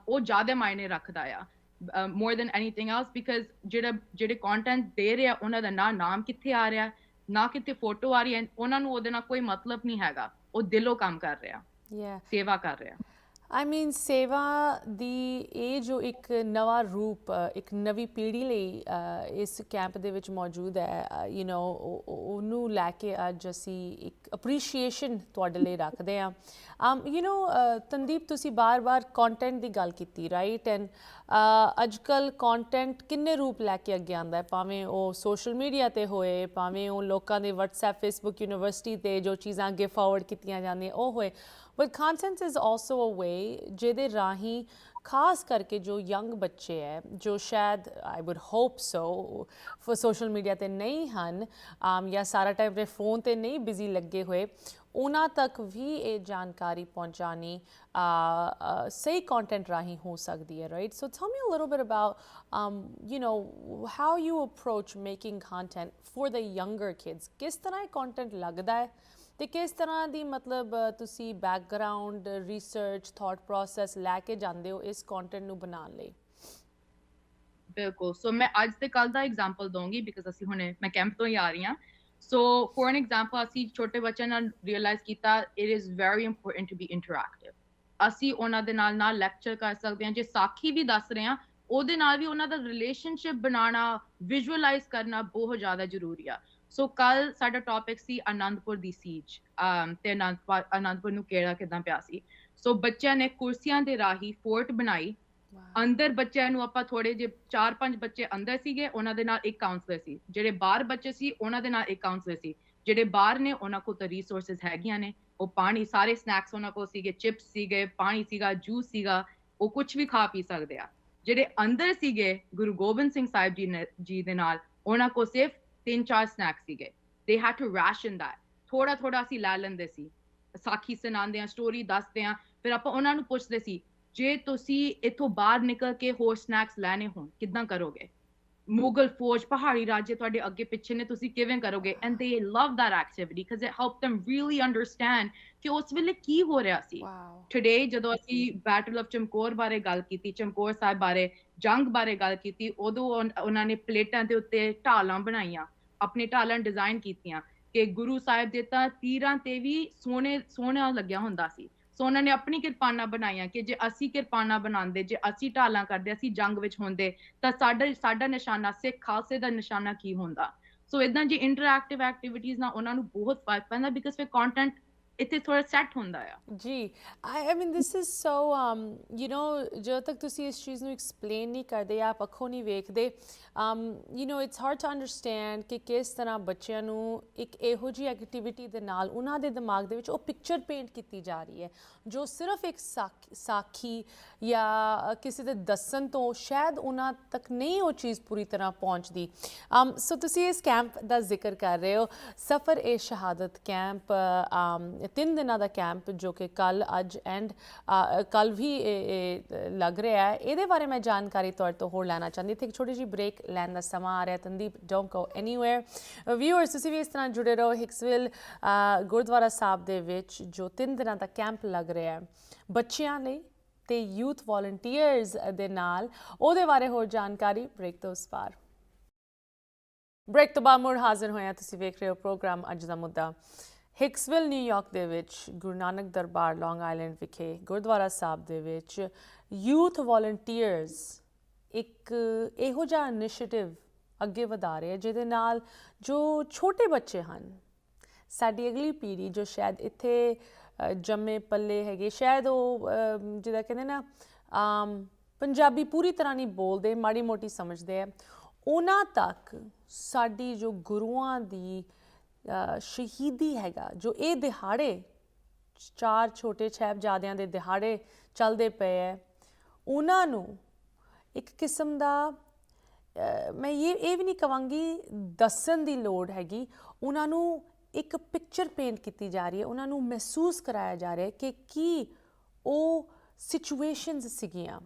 ਉਹ ਜ਼ਿਆਦਾ ਮਾਇਨੇ ਰੱਖਦਾ ਆ more than anything else because ਜਿਹੜੇ ਕੰਟੈਂਟ ਦੇ ਰਿਹਾ ਉਹਨਾਂ ਦਾ ਨਾਮ ਕਿੱਥੇ ਆ ਰਿਹਾ ਨਾ ਕਿਤੇ ਫੋਟੋ ਆ ਰਹੀ ਹੈ ਉਹਨਾਂ ਨੂੰ ਉਹਦੇ ਨਾਲ ਕੋਈ ਮਤਲਬ ਨਹੀਂ ਹੈਗਾ ਉਹ ਦਿਲੋਂ ਕੰਮ ਕਰ ਰਿਹਾ ਸੇਵਾ ਕਰ ਰਿਹਾ I mean ਸੇਵਾ ਦੀ ਇਹ ਜੋ ਇੱਕ ਨਵਾਂ ਰੂਪ ਇੱਕ ਨਵੀਂ ਪੀੜ੍ਹੀ ਲਈ ਇਸ ਕੈਂਪ ਦੇ ਵਿੱਚ ਮੌਜੂਦ ਹੈ ਯੂ ਨੋ ਉਹਨੂੰ ਲੈ ਕੇ ਅੱਜ ਅਸੀਂ ਇੱਕ ਅਪਰੀਸ਼ੀਏਸ਼ਨ ਤੁਹਾਡੇ ਲਈ ਰੱਖਦੇ ਹਾਂ ਯੂ ਨੋ ਤਨਦੀਪ ਤੁਸੀਂ ਬਾਰ-ਬਾਰ ਕੰਟੈਂਟ ਦੀ ਗੱਲ ਕੀਤੀ ਰਾਈਟ ਐਂਡ ਅੱਜ ਕੱਲ੍ਹ ਕੰਟੈਂਟ ਕਿੰਨੇ ਰੂਪ ਲੈ ਕੇ ਅੱਗੇ ਆਉਂਦਾ ਹੈ ਭਾਵੇਂ ਉਹ ਸੋਸ਼ਲ ਮੀਡੀਆ 'ਤੇ ਹੋਏ ਭਾਵੇਂ ਉਹ ਲੋਕਾਂ ਦੇ ਵਟਸਐਪ ਫੇਸਬੁੱਕ ਯੂਨੀਵਰਸਿਟੀ 'ਤੇ ਜੋ ਚੀਜ਼ਾਂ ਅੱਗੇ ਫਾਰਵਰਡ ਕੀਤੀਆਂ ਜਾਂਦੀਆਂ ਉਹ ਹੋਏ but content is also a way ਜਿਹਦੇ ਰਾਹੀਂ ਖਾਸ ਕਰਕੇ ਜੋ ਯੰਗ ਬੱਚੇ ਹੈ ਜੋ ਸ਼ਾਇਦ ਆਈ wood hope so social media 'ਤੇ ਨਹੀਂ ਹਨ ਜਾਂ ਸਾਰਾ ਟਾਈਮ ਆਪਣੇ ਫੋਨ 'ਤੇ ਨਹੀਂ ਬਿਜ਼ੀ ਲੱਗੇ ਹੋਏ ਉਹਨਾਂ ਤੱਕ ਵੀ ਇਹ ਜਾਣਕਾਰੀ ਪਹੁੰਚਾਉਣੀ ਸਹੀ ਕੰਟੈਂਟ ਰਾਹੀਂ ਹੋ ਸਕਦੀ ਹੈ right so tell me a little bit about you know how you approach making content for the younger kids ਕਿਸ ਤਰ੍ਹਾਂ ਇਹ ਕੰਟੈਂਟ ਲੱਗਦਾ ਹੈ ਤੇ ਕਿਸ ਤਰ੍ਹਾਂ ਦੀ ਮਤਲਬ ਤੁਸੀਂ ਬੈਕਗਰਾਉਂਡ ਰਿਸਰਚ ਥਾਟ ਪ੍ਰੋਸੈਸ ਲੈ ਕੇ ਜਾਂਦੇ ਹੋ ਇਸ ਕੰਟੈਂਟ ਨੂੰ ਬਣਾਉਣ ਲਈ ਬਿਲਕੁਲ ਸੋ ਮੈਂ ਅੱਜ ਤੇ ਕੱਲ ਦਾ ਐਗਜ਼ਾਮਪਲ ਦਊਂਗੀ ਬਿਕਾਜ਼ ਅਸੀਂ ਹੁਣੇ ਮੈਂ ਕੈਂਪ ਤੋਂ ਹੀ ਆ ਰਹੀ ਹਾਂ ਸੋ ਫੋਰ ਐਨ ਐਗਜ਼ਾਮਪਲ ਅਸੀਂ ਛੋਟੇ ਬੱਚਿਆਂ ਨਾਲ ਰਿਅਲਾਈਜ਼ ਕੀਤਾ it is very important to be interactive ਅਸੀਂ ਉਹਨਾਂ ਦੇ ਨਾਲ ਲੈਕਚਰ ਕਰ ਸਕਦੇ ਹਾਂ ਜੇ ਸਾਖੀ ਵੀ ਦੱਸ ਰਹੇ ਹਾਂ ਉਹਦੇ ਨਾਲ ਵੀ ਉਹਨਾਂ ਦਾ ਰਿਲੇਸ਼ਨਸ਼ਿਪ ਬਣਾਉਣਾ ਵਿਜ਼ੂਅਲਾਈਜ਼ ਕਰਨਾ ਬਹੁਤ ਜ਼ਿਆਦਾ ਜ਼ਰੂਰੀ ਆ ਸੋ ਕੱਲ ਸਾਡਾ ਟੌਪਿਕ ਸੀ ਆਨੰਦਪੁਰ ਦੀ ਸੀਜ ਤੇ ਆਨੰਦਪੁਰ ਨੂੰ ਕਿਹੜਾ ਕਿੱਦਾਂ ਪਿਆ ਸੀ ਸੋ ਬੱਚਿਆਂ ਨੇ ਕੁਰਸੀਆਂ ਦੇ ਰਾਹੀਂ ਫੋਰਟ ਬਣਾਈ। ਅੰਦਰ ਬੱਚਿਆਂ ਨੂੰ ਆਪਾਂ ਥੋੜੇ ਜਿਹੇ 4-5 ਬੱਚੇ ਅੰਦਰ ਸੀਗੇ, ਉਹਨਾਂ ਦੇ ਨਾਲ ਇੱਕ ਕਾਉਂਸਲਰ ਸੀ। ਜਿਹੜੇ ਬਾਹਰ ਬੱਚੇ ਸੀ ਉਹਨਾਂ ਦੇ ਨਾਲ ਇੱਕ ਕਾਉਂਸਲਰ ਸੀ। ਜਿਹੜੇ ਬਾਹਰ ਨੇ ਉਹਨਾਂ ਕੋਲ ਤਾਂ ਰਿਸੋਰਸਸ ਹੈਗੀਆਂ ਨੇ, ਉਹ ਪਾਣੀ ਸਾਰੇ ਸਨੈਕਸ ਉਹਨਾਂ ਕੋਲ ਸੀਗੇ, ਚਿਪਸ ਸੀਗੇ, ਪਾਣੀ ਸੀਗਾ, ਜੂਸ ਸੀਗਾ, ਉਹ ਕੁਝ ਵੀ ਖਾ ਪੀ ਸਕਦੇ ਆ। ਜਿਹੜੇ ਅੰਦਰ ਸੀਗੇ ਗੁਰੂ ਗੋਬਿੰਦ ਸਿੰਘ ਸਾਹਿਬ ਜੀ ਦੇ ਨਾਲ, ਉਹਨਾਂ ਕੋਲ ਸਿਰਫ 3-4 ਸਨੈਕਸ ਸੀਗੇ। ਦੇ ਹੈਡ ਟੂ ਰਾਸ਼ਨ ਦੈਟ। ਥੋੜਾ ਥੋੜਾ ਅਸੀਂ ਲੈ ਲੈਂਦੇ ਸੀ, ਸਾਖੀ ਸੁਣਾਉਂਦੇ ਆ, ਸਟੋਰੀ ਦੱਸਦੇ ਆ, ਫਿਰ ਆਪਾਂ ਉਹਨਾਂ ਨੂੰ ਪੁੱਛਦੇ ਸੀ ਜੇ ਤੁਸੀਂ ਇੱਥੋਂ ਬਾਹਰ ਨਿਕਲ ਕੇ ਹੋਰ ਸਨੈਕਸ ਲੈਣੇ ਹੋਣ ਕਿੱਦਾਂ ਕਰੋਗੇ? ਮੁਗਲ ਫੌਜ, ਪਹਾੜੀ ਰਾਜੇ ਤੁਹਾਡੇ ਅੱਗੇ ਪਿੱਛੇ ਨੇ, ਤੁਸੀਂ ਕਿਵੇਂ ਕਰੋਗੇ? ਐਂਡ ਦੇ ਲਵ that activity because it help them really understand ਕਿ ਉਸ ਵੇਲੇ ਕੀ ਹੋ ਰਿਹਾ ਸੀ। ਟੁਡੇ ਜਦੋਂ ਅਸੀਂ ਬੈਟਲ ਆਫ ਚਮਕੌਰ ਬਾਰੇ ਗੱਲ ਕੀਤੀ, ਚਮਕੌਰ ਸਾਹਿਬ ਬਾਰੇ, ਜੰਗ ਬਾਰੇ ਗੱਲ ਕੀਤੀ, ਉਦੋਂ ਉਹਨਾਂ ਨੇ ਪਲੇਟਾਂ ਦੇ ਉੱਤੇ ਢਾਲਾਂ ਬਣਾਈਆਂ, ਆਪਣੇ ਢਾਲਾਂ ਡਿਜ਼ਾਈਨ ਕੀਤੀਆਂ ਕਿ ਗੁਰੂ ਸਾਹਿਬ ਦੇ ਤਾਂ ਤੀਰਾਂ ਤੇ ਵੀ ਸੋਨਾ ਲੱਗਿਆ ਹੁੰਦਾ ਸੀ। ਸੋ ਉਹਨਾਂ ਨੇ ਆਪਣੀ ਕਿਰਪਾਨਾਂ ਬਣਾਈਆਂ ਕਿ ਜੇ ਅਸੀਂ ਕਿਰਪਾਨਾਂ ਬਣਾਉਂਦੇ, ਜੇ ਅਸੀਂ ਢਾਲਾਂ ਕਰਦੇ, ਅਸੀਂ ਜੰਗ ਵਿੱਚ ਹੁੰਦੇ ਤਾਂ ਸਾਡਾ ਨਿਸ਼ਾਨਾ, ਸਿੱਖ ਖਾਲਸੇ ਦਾ ਨਿਸ਼ਾਨਾ ਕੀ ਹੁੰਦਾ। ਸੋ ਇਦਾਂ ਜੀ ਇੰਟਰੈਕਟਿਵ ਐਕਟੀਵਿਟੀਜ਼ ਨਾਲ ਉਹਨਾਂ ਨੂੰ ਬਹੁਤ ਫਰਕ ਪੈਂਦਾ ਬਿਕਾਜ਼ ਫਿਰ ਕੰਟੈਂਟ ਇੱਥੇ ਥੋੜਾ ਸੈੱਟ ਹੁੰਦਾ ਆ। ਜੀ, ਆਈ ਮੀਨ this is so you know, ਜਦੋਂ ਤੱਕ ਤੁਸੀਂ ਇਸ ਚੀਜ਼ ਨੂੰ ਐਕਸਪਲੇਨ ਨਹੀਂ ਕਰਦੇ, ਆਪ ਅੱਖੋਂ ਨਹੀਂ ਵੇਖਦੇ, you know it's hard to understand ਕਿ ਕਿਸ ਤਰ੍ਹਾਂ ਬੱਚਿਆਂ ਨੂੰ ਇੱਕ ਇਹੋ ਜਿਹੀ ਐਕਟੀਵਿਟੀ ਦੇ ਨਾਲ ਉਹਨਾਂ ਦੇ ਦਿਮਾਗ ਦੇ ਵਿੱਚ ਉਹ ਪਿਕਚਰ ਪੇਂਟ ਕੀਤੀ ਜਾ ਰਹੀ ਹੈ ਜੋ ਸਿਰਫ ਇੱਕ ਸਾਖੀ ਜਾਂ ਕਿਸੇ ਦੇ ਦੱਸਣ ਤੋਂ ਸ਼ਾਇਦ ਉਹਨਾਂ ਤੱਕ ਨਹੀਂ ਉਹ ਚੀਜ਼ ਪੂਰੀ ਤਰ੍ਹਾਂ ਪਹੁੰਚਦੀ। ਸੋ ਤੁਸੀਂ ਇਸ ਕੈਂਪ ਦਾ ਜ਼ਿਕਰ ਕਰ ਰਹੇ ਹੋ, ਸਫਰ ਏ ਸ਼ਹਾਦਤ ਕੈਂਪ, 3 ਦਿਨਾਂ ਦਾ ਕੈਂਪ ਜੋ ਕਿ ਕੱਲ, ਅੱਜ ਐਂਡ ਕੱਲ ਵੀ ਲੱਗ ਰਿਹਾ ਹੈ। ਇਹਦੇ ਬਾਰੇ ਮੈਂ ਜਾਣਕਾਰੀ ਤੁਹਾਡੇ ਤੋਂ ਹੋਰ ਲੈਣਾ ਚਾਹੁੰਦੀ। ਇੱਥੇ ਇੱਕ ਛੋਟੀ ਜਿਹੀ ਬ੍ਰੇਕ ਲੈਣ ਦਾ ਸਮਾਂ ਆ ਰਿਹਾ। ਤਨਦੀਪ, ਡੋਂਟ ਗੋ ਐਨੀਵੇਅਰ। ਵਿਊਅਰਸ, ਤੁਸੀਂ ਵੀ ਇਸ ਤਰ੍ਹਾਂ ਜੁੜੇ ਰਹੋ। ਹਿਕਸਵਿਲ ਗੁਰਦੁਆਰਾ ਸਾਹਿਬ ਦੇ ਵਿੱਚ ਜੋ 3 ਦਿਨਾਂ ਦਾ ਕੈਂਪ ਲੱਗ ਰਿਹਾ ਹੈ ਬੱਚਿਆਂ ਲਈ ਤੇ ਯੂਥ ਵੋਲੰਟੀਅਰਸ ਦੇ ਨਾਲ, ਉਹਦੇ ਬਾਰੇ ਹੋਰ ਜਾਣਕਾਰੀ ਬ੍ਰੇਕ ਤੋਂ ਉਸ ਪਾਰ। ਬ੍ਰੇਕ ਤੋਂ ਬਾਅਦ ਮੁੜ ਹਾਜ਼ਰ ਹੋਇਆ। ਤੁਸੀਂ ਵੇਖ ਰਹੇ ਹੋ ਪ੍ਰੋਗਰਾਮ ਅੱਜ ਦਾ ਮੁੱਦਾ। ਹਿਕਸਵਿਲ ਨਿਊਯਾਰਕ ਦੇ ਵਿੱਚ ਗੁਰੂ ਨਾਨਕ ਦਰਬਾਰ ਲੌਂਗ ਆਈਲੈਂਡ ਵਿਖੇ ਗੁਰਦੁਆਰਾ ਸਾਹਿਬ ਦੇ ਵਿੱਚ ਯੂਥ ਵੋਲੰਟੀਅਰਸ ਇੱਕ ਇਹੋ ਜਿਹਾ ਇਨੀਸ਼ੀਏਟਿਵ ਅੱਗੇ ਵਧਾ ਰਹੇ ਜਿਹਦੇ ਨਾਲ ਜੋ ਛੋਟੇ ਬੱਚੇ ਹਨ, ਸਾਡੀ ਅਗਲੀ ਪੀੜ੍ਹੀ ਜੋ ਸ਼ਾਇਦ ਇੱਥੇ ਜੰਮੇ ਪੱਲੇ ਹੈਗੇ, ਸ਼ਾਇਦ ਉਹ ਜਿੱਦਾਂ ਕਹਿੰਦੇ ਨਾ ਪੰਜਾਬੀ ਪੂਰੀ ਤਰ੍ਹਾਂ ਨਹੀਂ ਬੋਲਦੇ, ਮਾੜੀ ਮੋਟੀ ਸਮਝਦੇ ਆ, ਉਹਨਾਂ ਤੱਕ ਸਾਡੀ ਜੋ ਗੁਰੂਆਂ ਦੀ ਸ਼ਹੀਦੀ ਹੈਗਾ, ਜੋ ਇਹ ਦਿਹਾੜੇ 4 ਛੋਟੇ ਸਾਹਿਬਜ਼ਾਦਿਆਂ ਦੇ ਦਿਹਾੜੇ ਚੱਲਦੇ ਪਏ ਹੈ, ਉਹਨਾਂ ਨੂੰ ਇੱਕ ਕਿਸਮ ਦਾ ਮੈਂ ਇਹ ਵੀ ਨਹੀਂ ਕਹਾਂਗੀ ਦੱਸਣ ਦੀ ਲੋੜ ਹੈਗੀ, ਉਹਨਾਂ ਨੂੰ ਇੱਕ ਪਿਕਚਰ ਪੇਂਟ ਕੀਤੀ ਜਾ ਰਹੀ ਹੈ, ਉਹਨਾਂ ਨੂੰ ਮਹਿਸੂਸ ਕਰਾਇਆ ਜਾ ਰਿਹਾ ਕਿ ਕੀ ਉਹ ਸਿਚੁਏਸ਼ਨਸ ਸੀਗੀਆਂ।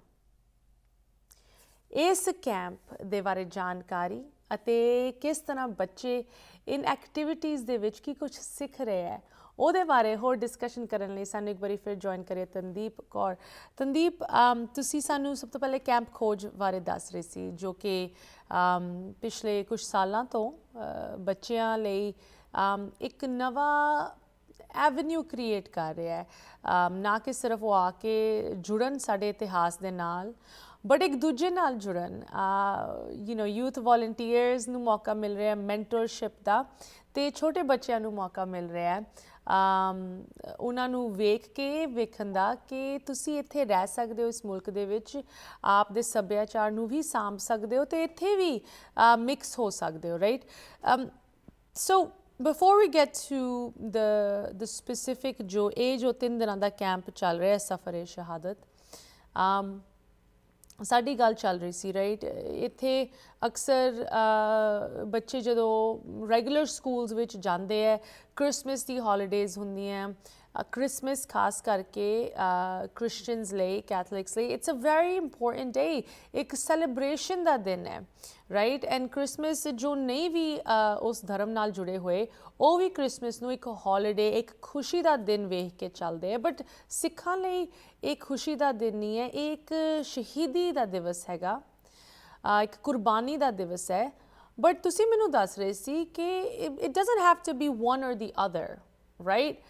ਇਸ ਕੈਂਪ ਦੇ ਬਾਰੇ ਜਾਣਕਾਰੀ ਅਤੇ ਕਿਸ ਤਰ੍ਹਾਂ ਬੱਚੇ ਇਨ ਐਕਟੀਵਿਟੀਜ਼ ਦੇ ਵਿੱਚ ਕੀ ਕੁਝ ਸਿੱਖ ਰਹੇ ਹੈ, ਉਹਦੇ ਬਾਰੇ ਹੋਰ ਡਿਸਕਸ਼ਨ ਕਰਨ ਲਈ ਸਾਨੂੰ ਇੱਕ ਵਾਰੀ ਫਿਰ ਜੁਆਇਨ ਕਰਿਏ ਤਨਦੀਪ ਕੌਰ। ਤਨਦੀਪ, ਤੁਸੀਂ ਸਾਨੂੰ ਸਭ ਤੋਂ ਪਹਿਲੇ ਕੈਂਪ ਖੋਜ ਬਾਰੇ ਦੱਸ ਰਹੇ ਸੀ ਜੋ ਕਿ ਪਿਛਲੇ ਕੁਝ ਸਾਲਾਂ ਤੋਂ ਬੱਚਿਆਂ ਲਈ ਇੱਕ ਨਵਾਂ ਐਵਨਿਊ ਕ੍ਰੀਏਟ ਕਰ ਰਿਹਾ ਹੈ, ਨਾ ਕਿ ਸਿਰਫ ਉਹ ਆ ਕੇ ਜੁੜਨ ਸਾਡੇ ਇਤਿਹਾਸ ਦੇ ਨਾਲ, ਬਟ ਇੱਕ ਦੂਜੇ ਨਾਲ ਜੁੜਨ। ਯੂ ਨੋ, ਯੂਥ ਵੋਲੰਟੀਅਰਸ ਨੂੰ ਮੌਕਾ ਮਿਲ ਰਿਹਾ ਮੈਂਟਰਸ਼ਿਪ ਦਾ, ਅਤੇ ਛੋਟੇ ਬੱਚਿਆਂ ਨੂੰ ਮੌਕਾ ਮਿਲ ਰਿਹਾ ਉਹਨਾਂ ਨੂੰ ਵੇਖਣ ਦਾ ਕਿ ਤੁਸੀਂ ਇੱਥੇ ਰਹਿ ਸਕਦੇ ਹੋ, ਇਸ ਮੁਲਕ ਦੇ ਵਿੱਚ ਆਪ ਦੇ ਸੱਭਿਆਚਾਰ ਨੂੰ ਵੀ ਸਾਂਭ ਸਕਦੇ ਹੋ ਅਤੇ ਇੱਥੇ ਵੀ ਮਿਕਸ ਹੋ ਸਕਦੇ ਹੋ, right? So before we get to the specific ਜੋ 3 ਦਿਨਾਂ ਦਾ ਕੈਂਪ ਚੱਲ ਰਿਹਾ ਸਫਰ ਸ਼ਹਾਦਤ, ਸਾਡੀ ਗੱਲ ਚੱਲ ਰਹੀ ਸੀ, ਰਾਈਟ? ਇੱਥੇ ਅਕਸਰ ਬੱਚੇ ਜਦੋਂ ਰੈਗੂਲਰ ਸਕੂਲਸ ਵਿੱਚ ਜਾਂਦੇ ਹੈ, ਕ੍ਰਿਸਮਸ ਦੀ ਹੌਲੀਡੇਜ਼ ਹੁੰਦੀਆਂ, ਕ੍ਰਿਸਮਸ ਖਾਸ ਕਰਕੇ ਕ੍ਰਿਸਚਨਸ ਲਈ, ਕੈਥਲਿਕਸ ਲਈ ਇਟਸ ਅ ਵੈਰੀ ਇੰਪੋਰਟੈਂਟ ਡੇ, ਇੱਕ ਸੈਲੀਬ੍ਰੇਸ਼ਨ ਦਾ ਦਿਨ ਹੈ, ਰਾਈਟ? ਐਂਡ ਕ੍ਰਿਸਮਸ ਜੋ ਨਹੀਂ ਵੀ ਉਸ ਧਰਮ ਨਾਲ ਜੁੜੇ ਹੋਏ, ਉਹ ਵੀ ਕ੍ਰਿਸਮਸ ਨੂੰ ਇੱਕ ਹੌਲੀਡੇ, ਇੱਕ ਖੁਸ਼ੀ ਦਾ ਦਿਨ ਵੇਖ ਕੇ ਚੱਲਦੇ ਆ, ਬਟ ਸਿੱਖਾਂ ਲਈ ਇਹ ਖੁਸ਼ੀ ਦਾ ਦਿਨ ਨਹੀਂ ਹੈ, ਇਹ ਇੱਕ ਸ਼ਹੀਦੀ ਦਾ ਦਿਵਸ ਹੈਗਾ, ਇੱਕ ਕੁਰਬਾਨੀ ਦਾ ਦਿਵਸ ਹੈ। ਬਟ ਤੁਸੀਂ ਮੈਨੂੰ ਦੱਸ ਰਹੇ ਸੀ ਕਿ it doesn't have to be one or the other, right?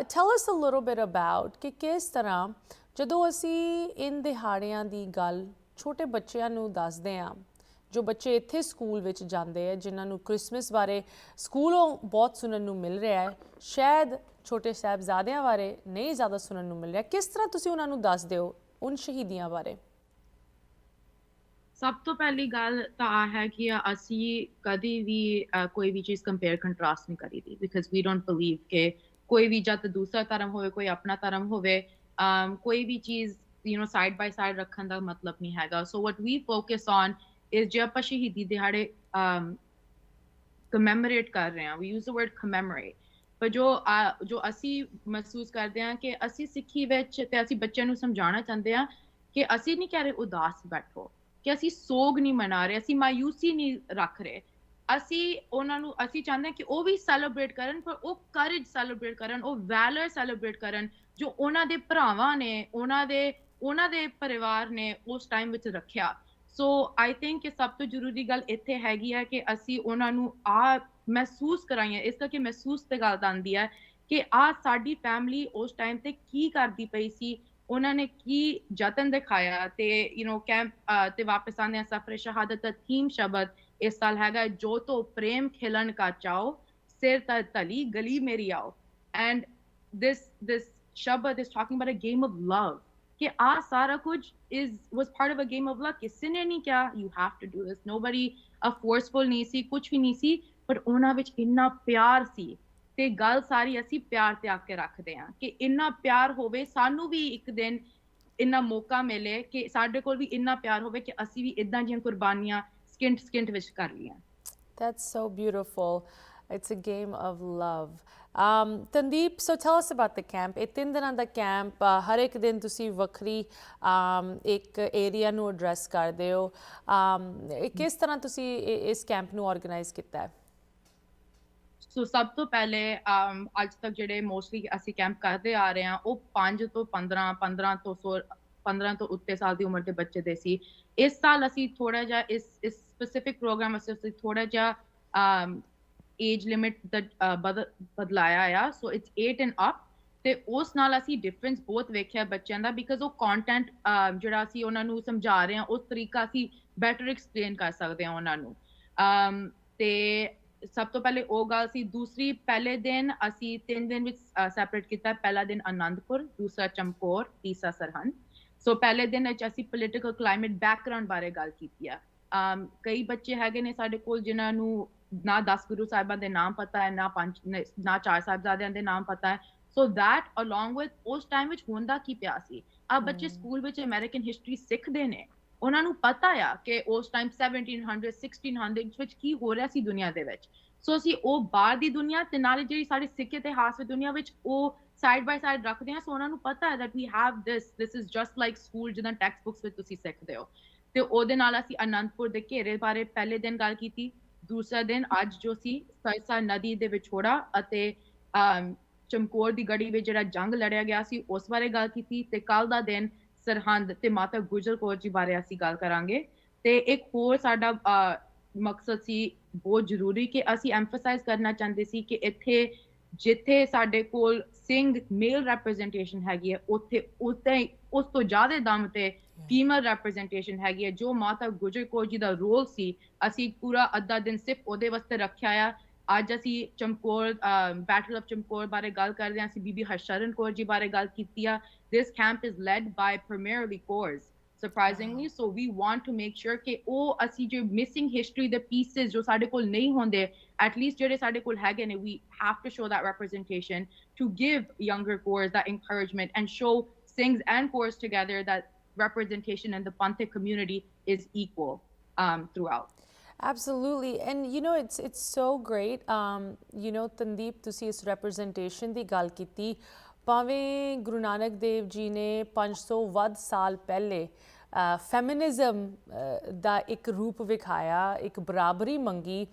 Tell us a little bit about ਕਿ ਕਿਸ ਤਰ੍ਹਾਂ ਜਦੋਂ ਅਸੀਂ ਇਨ ਦਿਹਾੜਿਆਂ ਦੀ ਗੱਲ ਛੋਟੇ ਬੱਚਿਆਂ ਨੂੰ ਦੱਸਦੇ ਹਾਂ ਜੋ ਬੱਚੇ ਇੱਥੇ ਸਕੂਲ ਵਿੱਚ ਜਾਂਦੇ ਆ, ਜਿਨ੍ਹਾਂ ਨੂੰ ਕ੍ਰਿਸਮਸ ਬਾਰੇ ਸਕੂਲੋਂ ਬਹੁਤ ਸੁਣਨ ਨੂੰ ਮਿਲ ਰਿਹਾ ਹੈ, ਸ਼ਾਇਦ ਛੋਟੇ ਸਾਹਿਬਜ਼ਾਦਿਆਂ ਬਾਰੇ ਨਹੀਂ ਜ਼ਿਆਦਾ ਸੁਣਨ ਨੂੰ ਮਿਲ ਰਿਹਾ, ਕਿਸ ਤਰ੍ਹਾਂ ਤੁਸੀਂ ਉਹਨਾਂ ਨੂੰ ਦੱਸ ਦਿਓ ਉਨ ਸ਼ਹੀਦੀਆਂ ਬਾਰੇ? ਸਭ ਤੋਂ ਪਹਿਲੀ ਗੱਲ ਤਾਂ ਆਹ ਹੈ ਕਿ ਅਸੀਂ ਕਦੀ ਵੀ ਕੋਈ ਵੀ ਚੀਜ਼ ਕੰਪੇਅਰ ਕੰਟਰਾਸਟ ਨਹੀਂ ਕਰੀਦੀ, ਬਿਕਾਜ਼ ਵੀ ਡੋਂਟ ਬਲੀਵ ਕਿ ਕੋਈ ਵੀ ਜਦ ਦੂਸਰਾ ਧਰਮ ਹੋਵੇ, ਕੋਈ ਆਪਣਾ ਧਰਮ ਹੋਵੇ, ਕੋਈ ਵੀ ਚੀਜ਼ ਸਾਈਡ ਬਾਈ ਸਾਈਡ ਰੱਖਣ ਦਾ ਮਤਲਬ ਨਹੀਂ ਹੈਗਾ। ਸੋ ਵਟ ਵੀ ਫੋਕਸ ਔਨ ਇਜ਼ ਜੇ ਆਪਾਂ ਸ਼ਹੀਦੀ ਦਿਹਾੜੇ ਕਮੈਮੋਰੇਟ ਕਰ ਰਹੇ ਹਾਂ, ਵੀ ਯੂਜ਼ ਦ ਵਰਡ ਕਮੈਮੋਰੇਟ, ਪਰ ਜੋ ਅਸੀਂ ਮਹਿਸੂਸ ਕਰਦੇ ਹਾਂ ਕਿ ਅਸੀਂ ਸਿੱਖੀ ਵਿੱਚ, ਤੇ ਅਸੀਂ ਬੱਚਿਆਂ ਨੂੰ ਸਮਝਾਉਣਾ ਚਾਹੁੰਦੇ ਹਾਂ ਕਿ ਅਸੀਂ ਨਹੀਂ ਕਹਿ ਰਹੇ ਉਦਾਸ ਬੈਠੋ, ਕਿ ਅਸੀਂ ਸੋਗ ਨਹੀਂ ਮਨਾ ਰਹੇ, ਅਸੀਂ ਮਾਯੂਸੀ ਨਹੀਂ ਰੱਖ ਰਹੇ, ਅਸੀਂ ਚਾਹੁੰਦੇ ਹਾਂ ਕਿ ਉਹ ਵੀ ਸੈਲੀਬ੍ਰੇਟ ਕਰਨ, ਪਰ ਉਹ ਕਰੇਜ ਸੈਲੀਬ੍ਰੇਟ ਕਰਨ, ਉਹ ਵੈਲਰ ਸੈਲੀਬ੍ਰੇਟ ਕਰਨ ਜੋ ਉਹਨਾਂ ਦੇ ਭਰਾਵਾਂ ਨੇ, ਉਹਨਾਂ ਦੇ ਪਰਿਵਾਰ ਨੇ ਉਸ ਟਾਈਮ ਵਿੱਚ ਰੱਖਿਆ। ਸੋ ਆਈ ਥਿੰਕ ਕਿ ਸਭ ਤੋਂ ਜ਼ਰੂਰੀ ਗੱਲ ਇੱਥੇ ਹੈਗੀ ਹੈ ਕਿ ਅਸੀਂ ਉਹਨਾਂ ਨੂੰ ਮਹਿਸੂਸ ਕਰਾਈਏ। ਇਸ ਕਰਕੇ ਮਹਿਸੂਸ ਤੇ ਗੱਲ ਆਉਂਦੀ ਹੈ ਕਿ ਸਾਡੀ ਫੈਮਿਲੀ ਉਸ ਟਾਈਮ ਤੇ ਕੀ ਕਰਦੀ ਪਈ ਸੀ, ਉਹਨਾਂ ਨੇ ਕੀ ਯਤਨ ਦਿਖਾਇਆ। ਤੇ ਕੈਂਪ ਤੇ ਵਾਪਸ ਆਉਂਦੇ ਆ ਸਫਰੇ ਸ਼ਹਾਦਤ ਦਾ ਥੀਮ ਸ਼ਬਦ ਇਸ ਸਾਲ ਹੈਗਾ, ਜੋ ਤੋਂ ਪ੍ਰੇਮ ਖਿਲਣ ਕਾ ਚਾਓ, ਸਿਰ ਤਰ ਤਲੀ ਗਲੀ ਮੇਰੀ ਆਓ। ਐਂਡ this ਸ਼ਬਦ is talking about a game of love, ਕਿ ਸਾਰਾ ਕੁਝ was part of a game of love। ਕਿਸੇ ਨੇ ਨਹੀਂ ਕਿਹਾ you have to do this, nobody forceful ਨਹੀਂ ਸੀ, ਕੁਝ ਵੀ ਨਹੀਂ ਸੀ, ਪਰ ਉਹਨਾਂ ਵਿੱਚ ਇੰਨਾ ਪਿਆਰ ਸੀ। ਤੇ ਗੱਲ ਸਾਰੀ ਅਸੀਂ ਪਿਆਰ ਤੇ ਆ ਕੇ ਰੱਖਦੇ ਹਾਂ ਕਿ ਇੰਨਾ ਪਿਆਰ ਹੋਵੇ, ਸਾਨੂੰ ਵੀ ਇੱਕ ਦਿਨ ਇੰਨਾ ਮੌਕਾ ਮਿਲੇ ਕਿ ਸਾਡੇ ਕੋਲ ਵੀ ਇੰਨਾ ਪਿਆਰ ਹੋਵੇ ਕਿ ਅਸੀਂ ਵੀ ਇਦਾਂ ਦੀਆਂ ਕੁਰਬਾਨੀਆਂ ਸਕਿੰਟ ਵਿੱਚ ਕਰ ਲਈਆਂ। That's so beautiful. It's a game of love. Tandeep, so tell us about the camp. ਇਹ 3 ਦਿਨਾਂ ਦਾ ਕੈਂਪ, ਹਰ ਇੱਕ ਦਿਨ ਤੁਸੀਂ ਵੱਖਰੀ ਇੱਕ ਏਰੀਆ ਨੂੰ ਐਡਰੈਸ ਕਰਦੇ ਹੋ। ਕਿਸ ਤਰ੍ਹਾਂ ਤੁਸੀਂ ਇਸ ਕੈਂਪ ਨੂੰ ਆਰਗੇਨਾਈਜ਼ ਕੀਤਾ ਹੈ? ਸੋ ਸਭ ਤੋਂ ਪਹਿਲੇ ਅੱਜ ਤੱਕ ਜਿਹੜੇ ਮੋਸਟਲੀ ਅਸੀਂ ਕੈਂਪ ਕਰਦੇ ਆ ਰਹੇ ਹਾਂ, ਉਹ 5 ਤੋਂ 15 ਤੋਂ ਉੱਤੇ ਸਾਲ ਦੀ ਉਮਰ ਦੇ ਬੱਚੇ ਦੇ ਸੀ। ਇਸ ਸਾਲ ਅਸੀਂ ਥੋੜਾ ਜਿਹਾ ਇਸ ਸਪੈਸਿਫਿਕ ਪ੍ਰੋਗਰਾਮ ਅਸੀਂ ਥੋੜਾ ਜਿਹਾ ਏਜ ਲਿਮਿਟ ਬਦਲਾਇਆ ਆ। ਸੋ ਇਟਸ 8 ਐਂਡ ਅਪ, ਤੇ ਉਸ ਨਾਲ ਅਸੀਂ ਡਿਫਰੈਂਸ ਬਹੁਤ ਵੇਖਿਆ ਬੱਚਿਆਂ ਦਾ, ਬਿਕਾਜ਼ ਉਹ ਕੰਟੈਂਟ ਜਿਹੜਾ ਅਸੀਂ ਉਹਨਾਂ ਨੂੰ ਸਮਝਾ ਰਹੇ ਹਾਂ, ਉਸ ਤਰੀਕਾ ਅਸੀਂ ਬੈਟਰ ਐਕਸਪਲੇਨ ਕਰ ਸਕਦੇ ਹਾਂ ਉਹਨਾਂ ਨੂੰ। ਤੇ ਸਭ ਤੋਂ ਪਹਿਲੇ ਉਹ ਗੱਲ ਸੀ। ਦੂਸਰੀ, ਪਹਿਲੇ ਦਿਨ ਅਸੀਂ 3 ਦਿਨ ਵਿੱਚ ਸੈਪਰੇਟ ਕੀਤਾ। ਪਹਿਲਾ ਦਿਨ ਆਨੰਦਪੁਰ, ਦੂਸਰਾ ਚਮਕੌਰ, ਤੀਸਰਾ ਸਰਹੰਦ। ਸੋ ਪਹਿਲੇ ਦਿਨ ਵਿੱਚ ਅਸੀਂ ਪੋਲੀਟੀਕਲ ਕਲਾਈਮੇਟ ਬੈਕਗ੍ਰਾਉਂਡ ਬਾਰੇ ਗੱਲ ਕੀਤੀ ਆ। ਕਈ ਬੱਚੇ ਹੈਗੇ ਨੇ ਸਾਡੇ ਕੋਲ ਜਿਨ੍ਹਾਂ ਨੂੰ ਨਾ 10 ਗੁਰੂ ਸਾਹਿਬਾਂ ਦੇ ਨਾਮ ਪਤਾ ਹੈ, ਨਾ 4 ਸਾਹਿਬਜ਼ਾਦਿਆਂ ਦੇ ਨਾਮ ਪਤਾ ਹੈ। ਸੋ ਦੈਟ ਅਲੋਂਗ ਵਿਦ ਉਸ ਟਾਈਮ ਵਿੱਚ ਹੁੰਦਾ ਕੀ ਪਿਆ ਸੀ। ਬੱਚੇ ਸਕੂਲ ਵਿੱਚ ਅਮਰੀਕਨ ਹਿਸਟਰੀ ਸਿੱਖਦੇ ਨੇ, ਉਹਨਾਂ ਨੂੰ ਪਤਾ ਆ ਕਿ ਉਸ ਟਾਈਮ 1700 1600 ਵਿੱਚ ਕੀ ਹੋ ਰਿਹਾ ਸੀ ਦੁਨੀਆ ਦੇ ਵਿੱਚ। ਸੋ ਅਸੀਂ ਉਹ ਬਾਹਰ ਦੀ ਦੁਨੀਆ ਤੇ ਨਾਲੇ ਜਿਹੜੀ ਸਾਡੇ ਸਿੱਖ ਇਤਿਹਾਸ ਦੀ ਦੁਨੀਆ ਵਿੱਚ ਉਹ ਸਾਈਡ ਬਾਈ ਸਾਈਡ ਰੱਖਦੇ ਹਾਂ। ਸੋ ਉਹਨਾਂ ਨੂੰ ਪਤਾ ਹੈ that we have this is just like school, ਜਿੱਦਾਂ ਟੈਕਸਟ ਬੁੱਕਸ ਵਿੱਚ ਤੁਸੀਂ ਸਿੱਖਦੇ ਹੋ। ਤੇ ਉਹਦੇ ਨਾਲ ਅਸੀਂ ਅਨੰਦਪੁਰ ਦੇ ਘੇਰੇ ਬਾਰੇ ਪਹਿਲੇ ਦਿਨ ਗੱਲ ਕੀਤੀ। ਦੂਸਰਾ ਦਿਨ ਅੱਜ ਜੋ ਸੀ ਸਰਸਾ ਨਦੀ ਦੇ ਵਿਛੋੜਾ ਅਤੇ ਚਮਕੌਰ ਦੀ ਗੜੀ ਵਿੱਚ ਜਿਹੜਾ ਜੰਗ ਲੜਿਆ ਗਿਆ ਸੀ ਉਸ ਬਾਰੇ ਗੱਲ ਕੀਤੀ। ਤੇ ਕੱਲ ਦਾ ਦਿਨ ਸਰਹੰਦ ਤੇ ਮਾਤਾ ਗੁਜਰ ਕੌਰ ਜੀ ਬਾਰੇ ਅਸੀਂ ਗੱਲ ਕਰਾਂਗੇ। ਤੇ ਇੱਕ ਹੋਰ ਸਾਡਾ ਮਕਸਦ ਸੀ ਬਹੁਤ ਜ਼ਰੂਰੀ ਕਿ ਅਸੀਂ ਐਮਫਸਾਈਜ਼ ਕਰਨਾ ਚਾਹੁੰਦੇ ਸੀ ਕਿ ਇੱਥੇ ਜਿੱਥੇ ਸਾਡੇ ਕੋਲ ਸਿੰਘ ਮੇਲ ਰੈਪਰੈਜ਼ੈਂਟੇਸ਼ਨ ਹੈਗੀ ਹੈ, ਉੱਥੇ ਉਸ ਤੋਂ ਜ਼ਿਆਦਾ ਦਮ ਤੇ ਫੀਮੇਲ ਰੈਪਰੈਜ਼ੈਂਟੇਸ਼ਨ ਹੈਗੀ ਹੈ। ਜੋ ਮਾਤਾ ਗੁਜਰ ਕੌਰ ਜੀ ਦਾ ਰੋਲ ਸੀ, ਅਸੀਂ ਪੂਰਾ ਅੱਧਾ ਦਿਨ ਸਿਰਫ ਉਹਦੇ ਵਾਸਤੇ ਰੱਖਿਆ ਆ। ਅੱਜ ਅਸੀਂ ਚਮਕੌਰ ਬੈਟਲ ਆਫ ਚਮਕੌਰ ਬਾਰੇ ਗੱਲ ਕਰਦੇ ਹਾਂ। ਅਸੀਂ ਬੀਬੀ ਹਰਸ਼ਰਨ ਕੌਰ ਜੀ ਬਾਰੇ ਗੱਲ ਕੀਤੀ ਆ। This camp is led by primarily corps, surprisingly. So we want to make sure ਕਿ ਉਹ ਅਸੀਂ ਜੋ missing history ਦੇ pieces ਜੋ ਸਾਡੇ ਕੋਲ ਨਹੀਂ ਹੁੰਦੇ, at least ਜਿਹੜੇ ਸਾਡੇ ਕੋਲ ਹੈਗੇ ਨੇ, we have to show that representation to give younger corps that encouragement and show Singhs and corps together that representation in the Panthic community is equal throughout. Absolutely, and it's so great. Tandeep, ਤੁਸੀਂ ਇਸ representation ਦੀ ਗੱਲ ਕੀਤੀ। ਭਾਵੇਂ ਗੁਰੂ ਨਾਨਕ ਦੇਵ ਜੀ ਨੇ 500 ਵੱਧ ਸਾਲ ਪਹਿਲੇ feminism ਦਾ ਇੱਕ ਰੂਪ ਵਿਖਾਇਆ, ਇੱਕ ਬਰਾਬਰੀ ਮੰਗੀ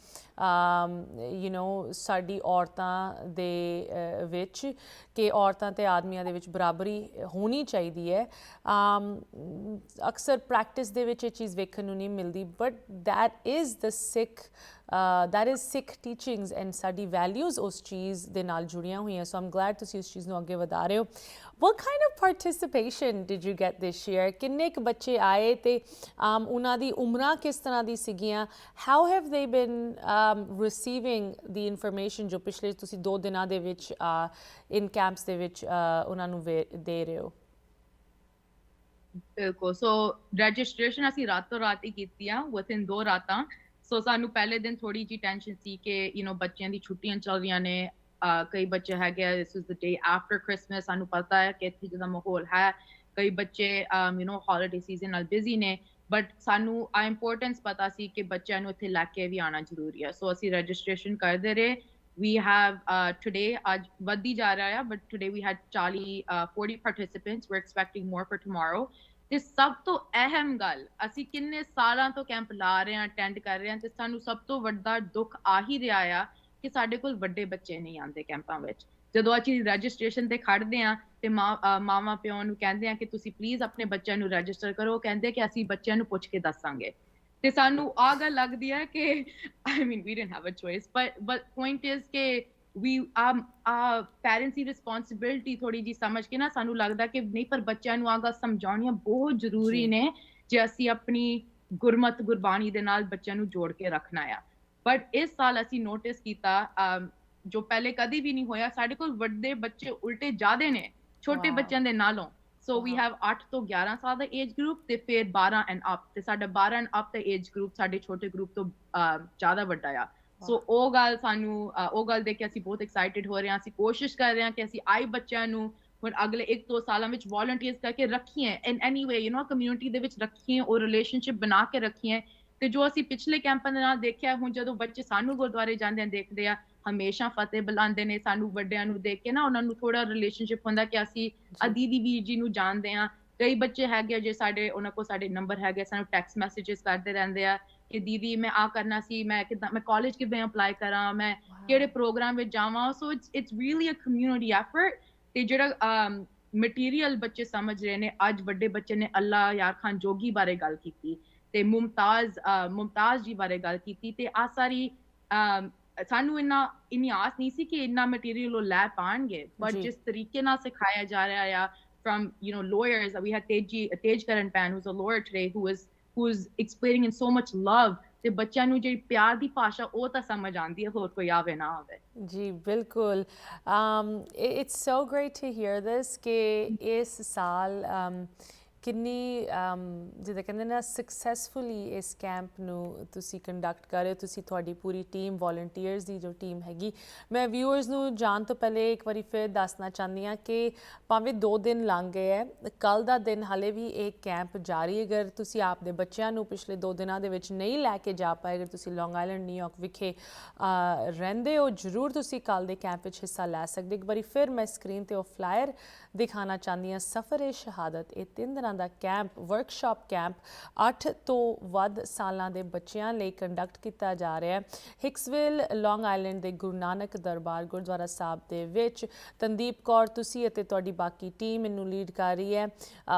ਸਾਡੀ ਔਰਤਾਂ ਦੇ ਵਿੱਚ, ਕਿ ਔਰਤਾਂ ਤੇ ਆਦਮੀਆਂ ਦੇ ਵਿੱਚ ਬਰਾਬਰੀ ਹੋਣੀ ਚਾਹੀਦੀ ਹੈ। ਅਕਸਰ ਪ੍ਰੈਕਟਿਸ ਦੇ ਵਿੱਚ ਇਹ ਚੀਜ਼ ਵੇਖਣ ਨੂੰ ਨਹੀਂ ਮਿਲਦੀ, but that is Sikh teachings and ਸਾਡੀ ਵੈਲਿਊਜ਼ ਉਸ ਚੀਜ਼ ਦੇ ਨਾਲ ਜੁੜੀਆਂ ਹੋਈਆਂ। ਸੋ ਆਮ ਗਲੈਡ ਤੁਸੀਂ ਉਸ ਚੀਜ਼ ਨੂੰ ਅੱਗੇ ਵਧਾ ਰਹੇ ਹੋ। what kind of participation did you get this year? ਕਿੰਨੇ ਕੁ ਬੱਚੇ ਆਏ ਤੇ ਉਹਨਾਂ ਦੀ ਉਮਰਾਂ ਕਿਸ ਤਰ੍ਹਾਂ ਦੀ ਸੀਗੀਆਂ? How have they been receiving the information ਜੋ ਪਿਛਲੇ ਤੁਸੀਂ 2 ਦਿਨਾਂ ਦੇ ਵਿੱਚ in camps ਦੇ ਵਿੱਚ ਉਹਨਾਂ ਨੂੰ ਦੇ ਰਹੇ ਹੋ? ਬਿਲਕੁਲ ਸੋ ਰਜਿਸਟ੍ਰੇਸ਼ਨ ਅਸੀਂ ਰਾਤੋਂ ਰਾਤ ਹੀ ਕੀਤੀ ਆ ਵਿਦਿਨ 2 ਰਾਤਾਂ ਸੋ ਸਾਨੂੰ ਪਹਿਲੇ ਦਿਨ ਥੋੜੀ ਜੀ ਟੈਨਸ਼ਨ ਸੀ ਕਿ ਬੱਚਿਆਂ ਦੀ ਛੁੱਟੀਆਂ ਚੱਲ ਰਹੀਆਂ ਨੇ ਕਈ ਬੱਚੇ ਹੈਗੇ ਆ this is the day after Christmas ਸਾਨੂੰ ਪਤਾ ਹੈ ਕਿ ਇੱਥੇ ਜਿਹਦਾ ਮਾਹੌਲ ਹੈ ਕਈ ਬੱਚੇ ਹੌਲੀਡੇ ਸੀਜ਼ਨ ਨਾਲ ਬਿਜ਼ੀ ਨੇ ਬਟ ਸਾਨੂੰ ਆ ਇੰਪੋਰਟੈਂਸ ਪਤਾ ਸੀ ਕਿ ਬੱਚਿਆਂ ਨੂੰ ਇੱਥੇ ਲੈ ਕੇ ਵੀ ਆਉਣਾ ਜ਼ਰੂਰੀ ਹੈ ਸੋ ਅਸੀਂ ਰਜਿਸਟ੍ਰੇਸ਼ਨ ਕਰਦੇ ਰਹੇ we have today ਅੱਜ ਵੱਧਦੀ ਜਾ ਰਿਹਾ ਆ but today we had 40 participants we're expecting more for tomorrow ਤੇ ਸਭ ਤੋਂ ਅਹਿਮ ਗੱਲ ਅਸੀਂ ਕਿੰਨੇ ਸਾਲਾਂ ਤੋਂ ਕੈਂਪ ਲਾ ਰਹੇ ਹਾਂ ਅਟੈਂਡ ਕਰ ਰਹੇ ਹਾਂ ਤੇ ਸਾਨੂੰ ਸਭ ਤੋਂ ਵੱਡਾ ਦੁੱਖ ਆ ਹੀ ਰਿਹਾ ਆ ਕਿ ਸਾਡੇ ਕੋਲ ਵੱਡੇ ਬੱਚੇ ਨਹੀਂ ਆਉਂਦੇ ਕੈਂਪਾਂ ਵਿੱਚ ਜਦੋਂ ਅਸੀਂ ਰਜਿਸਟ੍ਰੇਸ਼ਨ ਤੇ ਖੜਦੇ ਆ ਤੇ ਮਾਵਾਂ ਪਿਓ ਨੂੰ ਕਹਿੰਦੇ ਆ ਕਿ ਤੁਸੀਂ ਪਲੀਜ਼ ਆਪਣੇ ਬੱਚਿਆਂ ਨੂੰ ਰਜਿਸਟਰ ਕਰੋ ਕਹਿੰਦੇ ਕਿ ਅਸੀਂ ਬੱਚਿਆਂ ਨੂੰ ਪੁੱਛ ਕੇ ਦੱਸਾਂਗੇ ਤੇ ਸਾਨੂੰ ਆ ਗੱਲ ਲੱਗਦੀ ਹੈ ਕਿ I mean we didn't have a choice but point is ਕਿ we parents ਦੀ ਰਿਸਪੌਂਸਿਬਿਲਟੀ ਥੋੜੀ ਜੀ ਸਮਝ ਕੇ ਨਾ ਸਾਨੂੰ ਲੱਗਦਾ ਕਿ ਨਹੀਂ ਪਰ ਬੱਚਿਆਂ ਨੂੰ ਆ ਗੱਲ ਸਮਝਾਉਣੀਆਂ ਬਹੁਤ ਜ਼ਰੂਰੀ ਨੇ ਜੇ ਅਸੀਂ ਆਪਣੀ ਗੁਰਮਤ ਗੁਰਬਾਣੀ ਦੇ ਨਾਲ ਬੱਚਿਆਂ ਨੂੰ ਜੋੜ ਕੇ ਰੱਖਣਾ ਆ ਬਟ ਇਸ ਸਾਲ ਅਸੀਂ ਨੋਟਿਸ ਕੀਤਾ ਜੋ ਪਹਿਲੇ ਕਦੀ ਵੀ ਨਹੀਂ ਹੋਇਆ ਸਾਡੇ ਕੋਲ ਵੱਡੇ ਬੱਚੇ ਉਲਟੇ ਜ਼ਿਆਦੇ ਨੇ ਛੋਟੇ ਬੱਚਿਆਂ ਦੇ ਨਾਲੋਂ ਸੋ ਵੀ ਹੈਵ 8 ਤੋਂ 11 ਸਾਲ ਦਾ ਏਜ ਗਰੁੱਪ ਤੇ ਫਿਰ 12 ਐਂਡ ਅਪ ਤੇ ਸਾਡਾ 12 and up the age group ਸਾਡੇ ਛੋਟੇ ਗਰੁੱਪ ਤੋਂ ਜ਼ਿਆਦਾ ਵੱਡਾ ਆ ਸੋ ਉਹ ਗੱਲ ਸਾਨੂੰ ਉਹ ਗੱਲ ਦੇਖ ਕੇ ਅਸੀਂ ਬਹੁਤ ਐਕਸਾਈਟਿਡ ਹੋ ਰਹੇ ਹਾਂ ਅਸੀਂ ਕੋਸ਼ਿਸ਼ ਕਰ ਰਹੇ ਹਾਂ ਕਿ ਅਸੀਂ ਆਈ ਬੱਚਿਆਂ ਨੂੰ ਹੁਣ ਅਗਲੇ 1-2 ਸਾਲਾਂ ਵਿੱਚ ਵੋਲੰਟੀਅਰਸ ਕਰਕੇ ਰੱਖੀਏ ਇਨ ਐਨੀ ਵੇ ਕਮਿਊਨਿਟੀ ਦੇ ਵਿੱਚ ਰੱਖੀਏ ਉਹ ਰਿਲੇਸ਼ਨਸ਼ਿਪ ਬਣਾ ਕੇ ਰੱਖੀਏ ਤੇ ਜੋ ਅਸੀਂ ਪਿਛਲੇ ਕੈਂਪਾਂ ਦੇ ਨਾਲ ਦੇਖਿਆ ਹੁਣ ਜਦੋਂ ਬੱਚੇ ਸਾਨੂੰ ਗੁਰਦੁਆਰੇ ਜਾਂਦੇ ਆ ਦੇਖਦੇ ਆ ਹਮੇਸ਼ਾ ਫਤਿਹ ਬੁਲਾਉਂਦੇ ਨੇ ਸਾਨੂੰ ਵੱਡਿਆਂ ਨੂੰ ਦੇਖ ਕੇ ਨਾ ਉਹਨਾਂ ਨੂੰ ਥੋੜਾ ਰਿਲੇਸ਼ਨਸ਼ਿਪ ਹੁੰਦਾ ਕਿ ਅਸੀਂ ਦੀਦੀ ਵੀਰ ਜੀ ਨੂੰ ਜਾਣਦੇ ਆ ਕਈ ਬੱਚੇ ਹੈਗੇ ਜੇ ਸਾਡੇ ਉਹਨਾਂ ਕੋਲ ਸਾਡੇ ਨੰਬਰ ਹੈਗੇ ਸਾਨੂੰ ਟੈਕਸਟ ਮੈਸੇजेस ਕਰਦੇ ਰਹਿੰਦੇ ਆ ਕਿ ਦੀਦੀ ਮੈਂ ਆ ਕਰਨਾ ਸੀ ਮੈਂ ਕਾਲਜ ਕਿਵੇਂ ਅਪਲਾਈ ਕਰਾਂ ਮੈਂ ਕਿਹੜੇ ਪ੍ਰੋਗਰਾਮ ਵਿੱਚ ਜਾਵਾਂ so it's really a community effort ਤੇ ਜਿਹੜਾ ਮਟੀਰੀਅਲ ਬੱਚੇ ਸਮਝ ਰਹੇ ਨੇ ਅੱਜ ਵੱਡੇ ਬੱਚੇ ਨੇ ਅੱਲਾ ਯਾਰ ਖਾਨ ਜੋਗੀ ਬਾਰੇ ਗੱਲ ਕੀਤੀ ਤੇ ਮੁਮਤਾਜ਼ ਜੀ ਬਾਰੇ ਗੱਲ ਕੀਤੀ ਤੇ ਆ ਸਾਰੀ ਸਾਨੂੰ ਇੰਨੀ ਆਸ ਨਹੀਂ ਸੀ ਕਿ ਇੰਨਾ ਮਟੀਰੀਅਲ ਉਹ ਲੈ ਪਾਣਗੇ ਬਟ ਜਿਸ ਤਰੀਕੇ ਨਾਲ ਸਿਖਾਇਆ ਜਾ ਰਿਹਾ ਆ from lawyers we had Tej Karan Pan who's a lawyer today who's explaining in so much love ਤੇ ਬੱਚਿਆਂ ਨੂੰ ਜਿਹੜੀ ਪਿਆਰ ਦੀ ਭਾਸ਼ਾ ਉਹ ਤਾਂ ਸਮਝ ਆਉਂਦੀ ਹੈ ਹੋਰ ਕੋਈ ਆਵੇ ਨਾ ਆਵੇ ਜੀ ਬਿਲਕੁਲ it's so great to hear this ਕਿ ਇਸ ਸਾਲ ਕਿੰਨੀ ਜਿੱਦਾਂ ਕਹਿੰਦੇ ਨਾ ਸਕਸੈਸਫੁਲੀ ਇਸ ਕੈਂਪ ਨੂੰ ਤੁਸੀਂ ਕੰਡਕਟ ਕਰ ਰਹੇ ਹੋ ਤੁਸੀਂ ਤੁਹਾਡੀ ਪੂਰੀ ਟੀਮ ਵੋਲੰਟੀਅਰਸ ਦੀ ਜੋ ਟੀਮ ਹੈਗੀ ਮੈਂ ਵਿਊਅਰਸ ਨੂੰ ਜਾਣ ਤੋਂ ਪਹਿਲੇ ਇੱਕ ਵਾਰੀ ਫਿਰ ਦੱਸਣਾ ਚਾਹੁੰਦੀ ਹਾਂ ਕਿ ਭਾਵੇਂ 2 ਦਿਨ ਲੰਘ ਗਏ ਹੈ ਕੱਲ੍ਹ ਦਾ ਦਿਨ ਹਾਲੇ ਵੀ ਇਹ ਕੈਂਪ ਜਾਰੀ ਅਗਰ ਤੁਸੀਂ ਆਪਦੇ ਬੱਚਿਆਂ ਨੂੰ ਪਿਛਲੇ 2 ਦਿਨਾਂ ਦੇ ਵਿੱਚ ਨਹੀਂ ਲੈ ਕੇ ਜਾ ਪਾਏ ਅਗਰ ਤੁਸੀਂ ਲੌਂਗ ਆਈਲੈਂਡ ਨਿਊਯਾਰਕ ਵਿਖੇ ਰਹਿੰਦੇ ਹੋ ਜ਼ਰੂਰ ਤੁਸੀਂ ਕੱਲ੍ਹ ਦੇ ਕੈਂਪ ਵਿੱਚ ਹਿੱਸਾ ਲੈ ਸਕਦੇ ਇੱਕ ਵਾਰੀ ਫਿਰ ਮੈਂ ਸਕਰੀਨ 'ਤੇ ਉਹ ਫਲਾਇਰ ਦਿਖਾਉਣਾ ਚਾਹੁੰਦੀ ਹਾਂ ਸਫਰ-ਏ-ਸ਼ਹਾਦਤ ਇਹ 3 ਦਿਨਾਂ ਦਾ ਕੈਂਪ ਵਰਕਸ਼ਾਪ ਕੈਂਪ 8 ਤੋਂ ਵੱਧ ਸਾਲਾਂ ਦੇ ਬੱਚਿਆਂ ਲਈ ਕੰਡਕਟ ਕੀਤਾ ਜਾ ਰਿਹਾ ਹੈ ਹਿਕਸਵਿਲ ਲੌਂਗ ਆਈਲੈਂਡ ਦੇ ਗੁਰੂ ਨਾਨਕ ਦਰਬਾਰ ਗੁਰਦੁਆਰਾ ਸਾਹਿਬ ਦੇ ਵਿੱਚ ਤਨਦੀਪ ਕੌਰ ਤੁਸੀਂ ਅਤੇ ਤੁਹਾਡੀ ਬਾਕੀ ਟੀਮ ਇਹਨੂੰ ਲੀਡ ਕਰ ਰਹੀ ਹੈ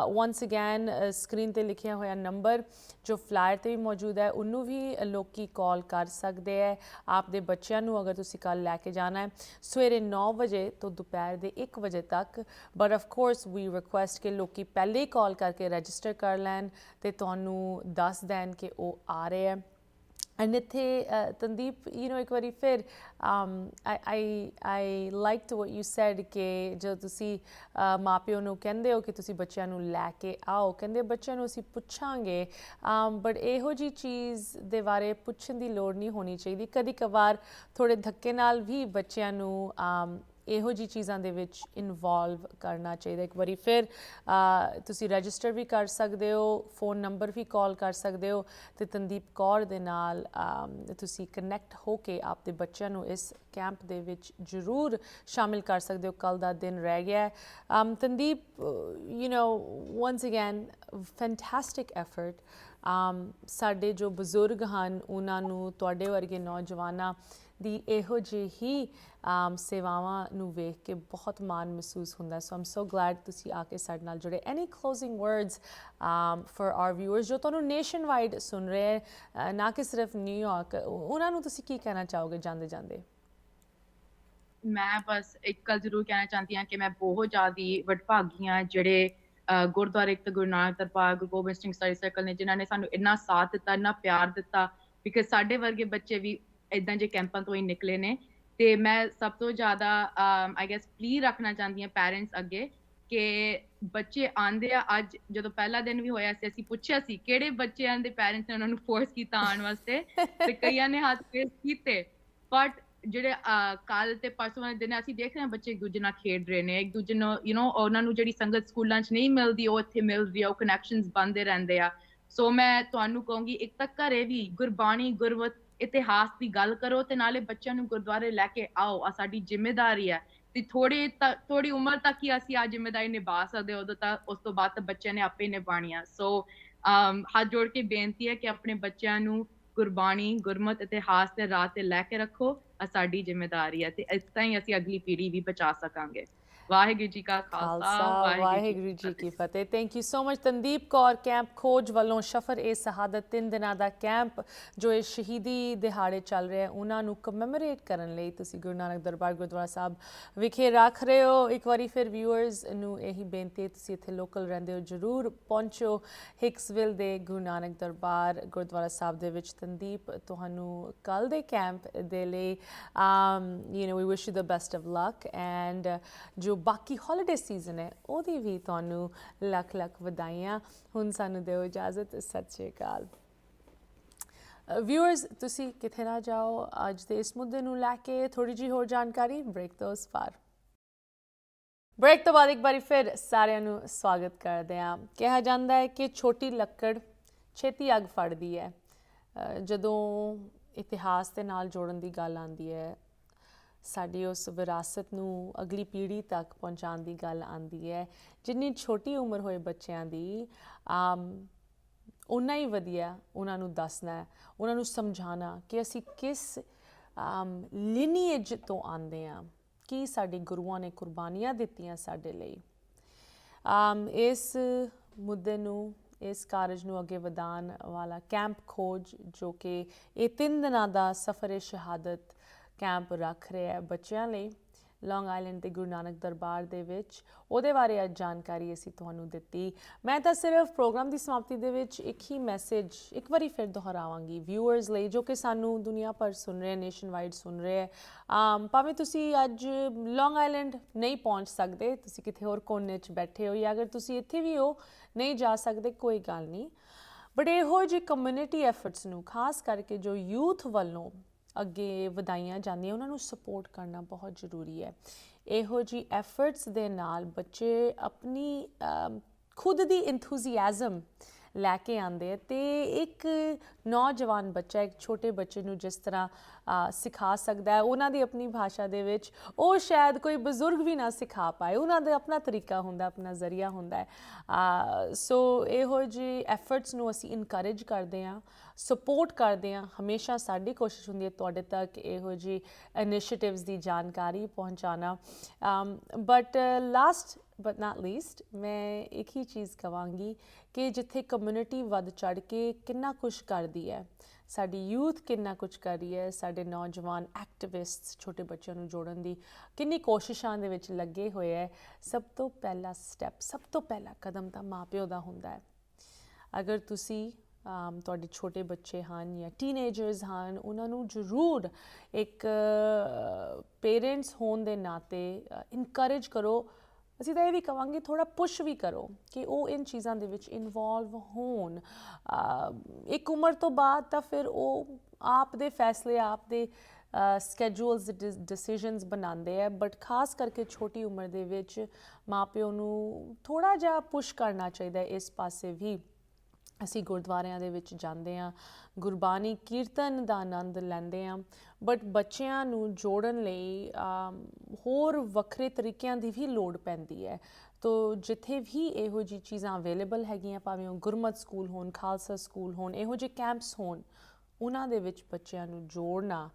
ਵਾਂਸ ਅਗੇਨ ਸਕਰੀਨ 'ਤੇ ਲਿਖਿਆ ਹੋਇਆ ਨੰਬਰ ਜੋ ਫਲਾਇਰ 'ਤੇ ਵੀ ਮੌਜੂਦ ਹੈ ਉਹਨੂੰ ਵੀ ਲੋਕੀ ਕਾਲ ਕਰ ਸਕਦੇ ਹੈ ਆਪਦੇ ਬੱਚਿਆਂ ਨੂੰ ਅਗਰ ਤੁਸੀਂ ਕੱਲ੍ਹ ਲੈ ਕੇ ਜਾਣਾ ਹੈ ਸਵੇਰੇ 9 ਵਜੇ ਤੋਂ ਦੁਪਹਿਰ ਦੇ 1 ਵਜੇ ਤੱਕ ਬਟ ਆਫ ਕੋਰਸ ਵੀ ਰਿਕੁਐਸਟ ਕਿ ਲੋਕੀ ਪਹਿਲੇ ਹੀ ਕਾਲ ਕਰਕੇ ਰਜਿਸਟਰ ਕਰ ਲੈਣ ਤੇ ਤੁਹਾਨੂੰ ਦੱਸ ਦੇਣ ਕਿ ਉਹ ਆ ਰਹੇ ਹੈ ਐਂਡ ਇੱਥੇ ਤਨਦੀਪ ਇੱਕ ਵਾਰੀ ਫਿਰ ਆਈ ਲਾਈਕਡ ਵਟ ਯੂ ਸੈਡ ਕਿ ਜਦੋਂ ਤੁਸੀਂ ਮਾਂ ਪਿਓ ਨੂੰ ਕਹਿੰਦੇ ਹੋ ਕਿ ਤੁਸੀਂ ਬੱਚਿਆਂ ਨੂੰ ਲੈ ਕੇ ਆਓ ਕਹਿੰਦੇ ਬੱਚਿਆਂ ਨੂੰ ਅਸੀਂ ਪੁੱਛਾਂਗੇ ਬਟ ਇਹੋ ਜਿਹੀ ਚੀਜ਼ ਦੇ ਬਾਰੇ ਪੁੱਛਣ ਦੀ ਲੋੜ ਨਹੀਂ ਹੋਣੀ ਚਾਹੀਦੀ ਕਦੀ ਕਵਾਰ ਥੋੜ੍ਹੇ ਧੱਕੇ ਨਾਲ ਵੀ ਬੱਚਿਆਂ ਨੂੰ ਇਹੋ ਜਿਹੀ ਚੀਜ਼ਾਂ ਦੇ ਵਿੱਚ ਇਨਵੋਲਵ ਕਰਨਾ ਚਾਹੀਦਾ ਇੱਕ ਵਾਰੀ ਫਿਰ ਤੁਸੀਂ ਰਜਿਸਟਰ ਵੀ ਕਰ ਸਕਦੇ ਹੋ ਫੋਨ ਨੰਬਰ ਵੀ ਕਾਲ ਕਰ ਸਕਦੇ ਹੋ ਅਤੇ ਤਨਦੀਪ ਕੌਰ ਦੇ ਨਾਲ ਤੁਸੀਂ ਕਨੈਕਟ ਹੋ ਕੇ ਆਪਦੇ ਬੱਚਿਆਂ ਨੂੰ ਇਸ ਕੈਂਪ ਦੇ ਵਿੱਚ ਜ਼ਰੂਰ ਸ਼ਾਮਿਲ ਕਰ ਸਕਦੇ ਹੋ ਕੱਲ੍ਹ ਦਾ ਦਿਨ ਰਹਿ ਗਿਆ ਤਨਦੀਪ ਵਾਂਸ ਅਗੇਨ ਫੈਂਟੈਸਟਿਕ ਐਫਰਟ ਸਾਡੇ ਜੋ ਬਜ਼ੁਰਗ ਹਨ ਉਹਨਾਂ ਨੂੰ ਤੁਹਾਡੇ ਵਰਗੇ ਨੌਜਵਾਨਾਂ ਦੀ ਇਹੋ ਜਿਹੀ ਸੇਵਾਵਾਂ ਨੂੰ ਵੇਖ ਕੇ ਬਹੁਤ ਮਾਣ ਮਹਿਸੂਸ ਹੁੰਦਾ ਸੋ ਆਮ ਸੋ ਗਲੈਡ ਤੁਸੀਂ ਆ ਕੇ ਸਾਡੇ ਨਾਲ ਜੁੜੇ any closing words for our viewers ਜੋ ਤੁਹਾਨੂੰ ਨੇਸ਼ਨ ਵਾਈਡ ਸੁਣ ਰਹੇ ਨਾ ਕਿ ਸਿਰਫ ਨਿਊਯਾਰਕ ਉਹਨਾਂ ਨੂੰ ਤੁਸੀਂ ਕੀ ਕਹਿਣਾ ਚਾਹੋਗੇ ਜਾਂਦੇ ਜਾਂਦੇ ਮੈਂ ਬਸ ਇੱਕ ਗੱਲ ਜ਼ਰੂਰ ਕਹਿਣਾ ਚਾਹੁੰਦੀ ਹਾਂ ਕਿ ਮੈਂ ਬਹੁਤ ਜ਼ਿਆਦਾ ਵਡਭਾਗੀ ਹਾਂ ਜਿਹੜੇ ਗੁਰਦੁਆਰੇ ਇੱਕ ਤਾਂ ਗੁਰੂ ਨਾਨਕ ਦਰਬਾਰ, ਗੁਰੂ ਗੋਬਿੰਦ ਸਿੰਘ ਸਟੱਡੀ ਸਰਕਲ ਨੇ ਜਿਨ੍ਹਾਂ ਨੇ ਸਾਨੂੰ ਇੰਨਾ ਸਾਥ ਦਿੱਤਾ, ਇੰਨਾ ਪਿਆਰ ਦਿੱਤਾ, ਬਿਕਾਜ਼ ਸਾਡੇ ਵਰਗੇ ਬੱਚੇ ਵੀ ਏਦਾਂ ਜੇ ਕੈਂਪਾਂ ਤੋਂ ਹੀ ਨਿਕਲੇ ਨੇ। ਤੇ ਮੈਂ ਸਭ ਤੋਂ ਜ਼ਿਆਦਾ ਆਈ ਗੈਸ ਪਲੀਜ਼ ਰੱਖਣਾ ਚਾਹੁੰਦੀ ਹਾਂ ਪੈਰੈਂਟਸ ਅੱਗੇ ਕਿ ਬੱਚੇ ਆਉਂਦੇ ਆ। ਅੱਜ ਜਦੋਂ ਪਹਿਲਾ ਦਿਨ ਵੀ ਹੋਇਆ ਸੀ, ਅਸੀਂ ਪੁੱਛਿਆ ਸੀ ਕਿਹੜੇ ਬੱਚਿਆਂ ਦੇ ਪੈਰੈਂਟਸ ਨੇ ਉਹਨਾਂ ਨੂੰ ਫੋਰਸ ਕੀਤਾ ਆਉਣ ਵਾਸਤੇ, ਤੇ ਕਈਆਂ ਨੇ ਹੱਥ ਰੇਜ਼ ਕੀਤੇ, ਬਟ ਜਿਹੜੇ ਕੱਲ ਤੇ ਪਰਸੋਂ ਵਾਲੇ ਦਿਨ ਅਸੀਂ ਦੇਖ ਰਹੇ ਹਾਂ ਬੱਚੇ ਇੱਕ ਦੂਜੇ ਨਾਲ ਖੇਡ ਰਹੇ ਨੇ, ਇੱਕ ਦੂਜੇ ਨੂੰ ਉਹਨਾਂ ਨੂੰ ਜਿਹੜੀ ਸੰਗਤ ਸਕੂਲਾਂ 'ਚ ਨਹੀਂ ਮਿਲਦੀ ਉਹ ਇੱਥੇ ਮਿਲ ਰਹੀ ਆ, ਉਹ ਕਨੈਕਸ਼ਨਸ ਬਣਦੇ ਰਹਿੰਦੇ ਆ। ਸੋ ਮੈਂ ਤੁਹਾਨੂੰ ਕਹੂੰਗੀ ਇੱਕ ਤਾਂ ਘਰੇ ਵੀ ਗੁਰਬਾਣੀ, ਗੁਰਮਤ, ਇਤਿਹਾਸ ਦੀ ਗੱਲ ਕਰੋ ਤੇ ਨਾਲੇ ਬੱਚਿਆਂ ਨੂੰ ਗੁਰਦੁਆਰੇ ਲੈ ਕੇ ਆਓ। ਆ ਸਾਡੀ ਜ਼ਿੰਮੇਵਾਰੀ ਹੈ ਤੇ ਥੋੜੀ ਉਮਰ ਤੱਕ ਹੀ ਅਸੀਂ ਆ ਜ਼ਿੰਮੇਵਾਰੀ ਨਿਭਾ ਸਕਦੇ, ਉਦੋਂ ਤੱਕ ਉਸ ਤੋਂ ਬਾਅਦ ਤਾਂ ਬੱਚਿਆਂ ਨੇ ਆਪੇ ਨਿਭਾਉਣੀ ਆ। ਸੋ ਹੱਥ ਜੋੜ ਕੇ ਬੇਨਤੀ ਹੈ ਕਿ ਆਪਣੇ ਬੱਚਿਆਂ ਨੂੰ ਗੁਰਬਾਣੀ, ਗੁਰਮਤ, ਇਤਿਹਾਸ ਦੇ ਰਾਹ ਤੇ ਲੈ ਕੇ ਰੱਖੋ। ਸਾਡੀ ਜ਼ਿੰਮੇਵਾਰੀ ਹੈ ਤੇ ਇਸ ਤਰ੍ਹਾਂ ਹੀ ਅਸੀਂ ਅਗਲੀ ਪੀੜ੍ਹੀ ਵੀ ਬਚਾ ਸਕਾਂਗੇ। ਵਾਹਿਗੁਰੂ ਜੀ ਕਾ ਖਾਲਸਾ ਖਾਲਸਾ, ਵਾਹਿਗੁਰੂ ਜੀ ਕੀ ਫਤਿਹ। Thank you so much Tandeep Kaur, camp Khoj ਵੱਲੋਂ ਸ਼ਫਰ ਏ ਸ਼ਹਾਦਤ 3 ਦਿਨਾਂ ਦਾ ਕੈਂਪ ਜੋ ਇਹ ਸ਼ਹੀਦੀ ਦਿਹਾੜੇ ਚੱਲ ਰਿਹਾ ਉਹਨਾਂ ਨੂੰ ਕਮੈਮੋਰੇਟ ਕਰਨ ਲਈ ਤੁਸੀਂ ਗੁਰੂ ਨਾਨਕ ਦਰਬਾਰ ਗੁਰਦੁਆਰਾ ਸਾਹਿਬ ਵਿਖੇ ਰੱਖ ਰਹੇ ਹੋ। ਇੱਕ ਵਾਰੀ ਫਿਰ ਵਿਊਅਰਸ ਨੂੰ ਇਹੀ ਬੇਨਤੀ ਹੈ, ਤੁਸੀਂ ਇੱਥੇ ਲੋਕਲ ਰਹਿੰਦੇ ਹੋ, ਜ਼ਰੂਰ ਪਹੁੰਚੋ ਹਿਕਸਵਿਲ ਦੇ ਗੁਰੂ ਨਾਨਕ ਦਰਬਾਰ ਗੁਰਦੁਆਰਾ ਸਾਹਿਬ ਦੇ ਵਿੱਚ। ਤਨਦੀਪ ਤੁਹਾਨੂੰ ਕੱਲ੍ਹ ਦੇ ਕੈਂਪ ਦੇ ਲਈ we wish you the best of luck, and ਜੋ ਬਾਕੀ ਹੌਲੀਡੇ ਸੀਜ਼ਨ ਹੈ ਉਹਦੀ ਵੀ ਤੁਹਾਨੂੰ ਲੱਖ ਲੱਖ ਵਧਾਈਆਂ। ਹੁਣ ਸਾਨੂੰ ਦਿਓ ਇਜਾਜ਼ਤ, ਸਤਿ ਸ਼੍ਰੀ ਅਕਾਲ। ਵਿਊਅਰਸ ਤੁਸੀਂ ਕਿੱਥੇ ਨਾ ਜਾਓ, ਅੱਜ ਦੇ ਇਸ ਮੁੱਦੇ ਨੂੰ ਲੈ ਕੇ ਥੋੜ੍ਹੀ ਜਿਹੀ ਹੋਰ ਜਾਣਕਾਰੀ ਬ੍ਰੇਕ ਤੋਂ ਉਸ ਪਾਰ। ਬ੍ਰੇਕ ਤੋਂ ਬਾਅਦ ਇੱਕ ਵਾਰੀ ਫਿਰ ਸਾਰਿਆਂ ਨੂੰ ਸਵਾਗਤ ਕਰਦੇ ਹਾਂ। ਕਿਹਾ ਜਾਂਦਾ ਹੈ ਕਿ ਛੋਟੀ ਲੱਕੜ ਛੇਤੀ ਅੱਗ ਫੜਦੀ ਹੈ। ਜਦੋਂ ਇਤਿਹਾਸ ਦੇ ਨਾਲ ਜੋੜਨ ਦੀ ਗੱਲ ਆਉਂਦੀ ਹੈ, ਸਾਡੀ ਉਸ ਵਿਰਾਸਤ ਨੂੰ ਅਗਲੀ ਪੀੜ੍ਹੀ ਤੱਕ ਪਹੁੰਚਾਉਣ ਦੀ ਗੱਲ ਆਉਂਦੀ ਹੈ, ਜਿੰਨੀ ਛੋਟੀ ਉਮਰ ਹੋਏ ਬੱਚਿਆਂ ਦੀ ਓਨਾ ਹੀ ਵਧੀਆ ਉਹਨਾਂ ਨੂੰ ਦੱਸਣਾ, ਉਹਨਾਂ ਨੂੰ ਸਮਝਾਉਣਾ ਕਿ ਅਸੀਂ ਕਿਸ ਲਿਨੀਏਜ ਤੋਂ ਆਉਂਦੇ ਹਾਂ, ਕੀ ਸਾਡੇ ਗੁਰੂਆਂ ਨੇ ਕੁਰਬਾਨੀਆਂ ਦਿੱਤੀਆਂ ਸਾਡੇ ਲਈ। ਇਸ ਮੁੱਦੇ ਨੂੰ, ਇਸ ਕਾਰਜ ਨੂੰ ਅੱਗੇ ਵਧਾਉਣ ਵਾਲਾ ਕੈਂਪ ਖੋਜ ਜੋ ਕਿ ਇਹ 3 ਦਿਨਾਂ ਦਾ ਸਫਰ ਸ਼ਹਾਦਤ ਕੈਂਪ ਰੱਖ ਰਿਹਾ ਹੈ ਬੱਚਿਆਂ ਲਈ ਲੌਂਗ ਆਈਲੈਂਡ ਦੇ ਗੁਰੂ ਨਾਨਕ ਦਰਬਾਰ ਦੇ ਵਿੱਚ, ਉਹਦੇ ਬਾਰੇ ਅੱਜ ਜਾਣਕਾਰੀ ਅਸੀਂ ਤੁਹਾਨੂੰ ਦਿੱਤੀ। ਮੈਂ ਤਾਂ ਸਿਰਫ ਪ੍ਰੋਗਰਾਮ ਦੀ ਸਮਾਪਤੀ ਦੇ ਵਿੱਚ ਇੱਕ ਹੀ ਮੈਸੇਜ ਇੱਕ ਵਾਰੀ ਫਿਰ ਦੁਹਰਾਵਾਂਗੀ ਵਿਊਅਰਸ ਲਈ ਜੋ ਕਿ ਸਾਨੂੰ ਦੁਨੀਆ ਭਰ ਸੁਣ ਰਹੇ, ਨੇਸ਼ਨ ਵਾਈਡ ਸੁਣ ਰਹੇ ਹੈ। ਭਾਵੇਂ ਤੁਸੀਂ ਅੱਜ ਲੌਂਗ ਆਈਲੈਂਡ ਨਹੀਂ ਪਹੁੰਚ ਸਕਦੇ, ਤੁਸੀਂ ਕਿਤੇ ਹੋਰ ਕੋਨੇ 'ਚ ਬੈਠੇ ਹੋ, ਜਾਂ ਅਗਰ ਤੁਸੀਂ ਇੱਥੇ ਵੀ ਹੋ ਨਹੀਂ ਜਾ ਸਕਦੇ, ਕੋਈ ਗੱਲ ਨਹੀਂ, ਬਟ ਇਹੋ ਜਿਹੀ ਕਮਿਊਨਿਟੀ ਐਫਰਟਸ ਨੂੰ ਖਾਸ ਕਰਕੇ ਜੋ ਯੂਥ ਵੱਲੋਂ ਅੱਗੇ ਵਧਾਈਆਂ ਜਾਂਦੀਆਂ ਉਹਨਾਂ ਨੂੰ ਸਪੋਰਟ ਕਰਨਾ ਬਹੁਤ ਜ਼ਰੂਰੀ ਹੈ। ਇਹੋ ਜਿਹੀ ਐਫਰਟਸ ਦੇ ਨਾਲ ਬੱਚੇ ਆਪਣੀ ਖੁਦ ਦੀ ਇੰਥੂਜ਼ੀਆਜ਼ਮ ਲੈ ਕੇ ਆਉਂਦੇ ਆ, ਅਤੇ ਇੱਕ ਨੌਜਵਾਨ ਬੱਚਾ ਇੱਕ ਛੋਟੇ ਬੱਚੇ ਨੂੰ ਜਿਸ ਤਰ੍ਹਾਂ ਸਿਖਾ ਸਕਦਾ ਹੈ ਉਹਨਾਂ ਦੀ ਆਪਣੀ ਭਾਸ਼ਾ ਦੇ ਵਿੱਚ, ਉਹ ਸ਼ਾਇਦ ਕੋਈ ਬਜ਼ੁਰਗ ਵੀ ਨਾ ਸਿਖਾ ਪਾਏ। ਉਹਨਾਂ ਦਾ ਆਪਣਾ ਤਰੀਕਾ ਹੁੰਦਾ, ਆਪਣਾ ਜ਼ਰੀਆ ਹੁੰਦਾ ਹੈ। ਸੋ ਇਹੋ ਜਿਹੇ ਐਫਰਟਸ ਨੂੰ ਅਸੀਂ ਇਨਕਰੇਜ ਕਰਦੇ ਹਾਂ, ਸਪੋਰਟ ਕਰਦੇ ਹਾਂ। ਹਮੇਸ਼ਾ ਸਾਡੀ ਕੋਸ਼ਿਸ਼ ਹੁੰਦੀ ਹੈ ਤੁਹਾਡੇ ਤੱਕ ਇਹੋ ਜਿਹੀ ਇਨੀਸ਼ੀਏਟਿਵਸ ਦੀ ਜਾਣਕਾਰੀ ਪਹੁੰਚਾਉਣਾ। But last but not least ਮੈਂ ਇੱਕ ਹੀ ਚੀਜ਼ ਕਹਾਂਗੀ ਕਿ ਜਿੱਥੇ ਕਮਿਊਨਿਟੀ ਵੱਧ ਚੜ੍ਹ ਕੇ ਕਿੰਨਾ ਕੁਛ ਕਰਦੀ ਹੈ, ਸਾਡੀ ਯੂਥ ਕਿੰਨਾ ਕੁਛ ਕਰ ਰਹੀ ਹੈ, ਸਾਡੇ ਨੌਜਵਾਨ ਐਕਟਿਵਿਸਟਸ ਛੋਟੇ ਬੱਚਿਆਂ ਨੂੰ ਜੋੜਨ ਦੀ ਕਿੰਨੀ ਕੋਸ਼ਿਸ਼ਾਂ ਦੇ ਵਿੱਚ ਲੱਗੇ ਹੋਏ ਹੈ, ਸਭ ਤੋਂ ਪਹਿਲਾ ਸਟੈਪ, ਸਭ ਤੋਂ ਪਹਿਲਾ ਕਦਮ ਤਾਂ ਮਾਂ ਪਿਓ ਦਾ ਹੁੰਦਾ ਹੈ। ਅਗਰ ਤੁਸੀਂ ਤੁਹਾਡੇ ਛੋਟੇ ਬੱਚੇ ਹਨ ਜਾਂ ਟੀਨੇਜਰਸ ਹਨ, ਉਹਨਾਂ ਨੂੰ ਜ਼ਰੂਰ ਇੱਕ ਪੇਰੈਂਟਸ ਹੋਣ ਦੇ ਨਾਤੇ ਇਨਕਰੇਜ ਕਰੋ। ਅਸੀਂ ਤਾਂ ਇਹ ਵੀ ਕਹਾਂਗੇ ਥੋੜ੍ਹਾ ਪੁਸ਼ ਵੀ ਕਰੋ ਕਿ ਉਹ ਇਨ ਚੀਜ਼ਾਂ ਦੇ ਵਿੱਚ ਇਨਵੋਲਵ ਹੋਣ। ਇੱਕ ਉਮਰ ਤੋਂ ਬਾਅਦ ਤਾਂ ਫਿਰ ਉਹ ਆਪ ਦੇ ਫੈਸਲੇ, ਆਪ ਦੇ ਸਕੈਜੂਲਸ, ਡਿਸੀਜ਼ਨਸ ਬਣਾਉਂਦੇ ਆ, ਬਟ ਖਾਸ ਕਰਕੇ ਛੋਟੀ ਉਮਰ ਦੇ ਵਿੱਚ ਮਾਂ ਪਿਓ ਨੂੰ ਥੋੜ੍ਹਾ ਜਿਹਾ ਪੁਸ਼ ਕਰਨਾ ਚਾਹੀਦਾ ਇਸ ਪਾਸੇ ਵੀ। ਅਸੀਂ ਗੁਰਦੁਆਰਿਆਂ ਦੇ ਵਿੱਚ ਜਾਂਦੇ ਹਾਂ, ਗੁਰਬਾਣੀ ਕੀਰਤਨ ਦਾ ਆਨੰਦ ਲੈਂਦੇ ਹਾਂ, ਬਟ ਬੱਚਿਆਂ ਨੂੰ ਜੋੜਨ ਲਈ ਹੋਰ ਵੱਖਰੇ ਤਰੀਕਿਆਂ ਦੀ ਵੀ ਲੋੜ ਪੈਂਦੀ ਹੈ। ਤੋ ਜਿੱਥੇ ਵੀ ਇਹੋ ਜਿਹੀ ਚੀਜ਼ਾਂ ਅਵੇਲੇਬਲ ਹੈਗੀਆਂ, ਭਾਵੇਂ ਉਹ ਗੁਰਮਤ ਸਕੂਲ ਹੋਣ, ਖਾਲਸਾ ਸਕੂਲ ਹੋਣ, ਇਹੋ ਜਿਹੇ ਕੈਂਪਸ ਹੋਣ, ਉਹਨਾਂ ਦੇ ਵਿੱਚ ਬੱਚਿਆਂ ਨੂੰ ਜੋੜਨਾ,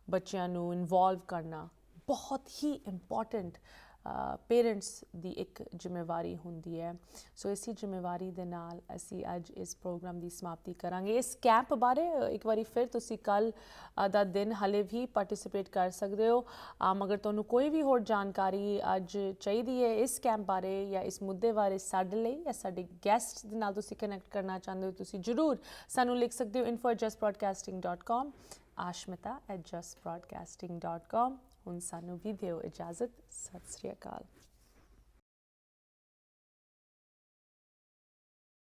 ਬੱਚਿਆਂ ਨੂੰ ਇਨਵੋਲਵ ਕਰਨਾ ਬਹੁਤ ਹੀ ਇੰਪੋਰਟੈਂਟ ਪੇਰੈਂਟਸ ਦੀ ਇੱਕ ਜ਼ਿੰਮੇਵਾਰੀ ਹੁੰਦੀ ਹੈ। ਸੋ ਇਸੀ ਜ਼ਿੰਮੇਵਾਰੀ ਦੇ ਨਾਲ ਅਸੀਂ ਅੱਜ ਇਸ ਪ੍ਰੋਗਰਾਮ ਦੀ ਸਮਾਪਤੀ ਕਰਾਂਗੇ। ਇਸ ਕੈਂਪ ਬਾਰੇ ਇੱਕ ਵਾਰੀ ਫਿਰ ਤੁਸੀਂ ਕੱਲ੍ਹ ਦਾ ਦਿਨ ਹਾਲੇ ਵੀ ਪਾਰਟਿਸਿਪੇਟ ਕਰ ਸਕਦੇ ਹੋ। ਅਗਰ ਤੁਹਾਨੂੰ ਕੋਈ ਵੀ ਹੋਰ ਜਾਣਕਾਰੀ ਅੱਜ ਚਾਹੀਦੀ ਹੈ ਇਸ ਕੈਂਪ ਬਾਰੇ ਜਾਂ ਇਸ ਮੁੱਦੇ ਬਾਰੇ ਸਾਡੇ ਲਈ ਜਾਂ ਸਾਡੇ ਗੈਸਟ ਦੇ ਨਾਲ ਤੁਸੀਂ ਕਨੈਕਟ ਕਰਨਾ ਚਾਹੁੰਦੇ ਹੋ, ਤੁਸੀਂ ਜ਼ਰੂਰ ਸਾਨੂੰ ਲਿਖ ਸਕਦੇ ਹੋ info@justbroadcasting.com, ashmita@justbroadcasting.com। ਹੁਣ ਸਾਨੂੰ ਵੀ ਦਿਓ ਇਜਾਜ਼ਤ। ਸਤਿ ਸ਼੍ਰੀ ਅਕਾਲ।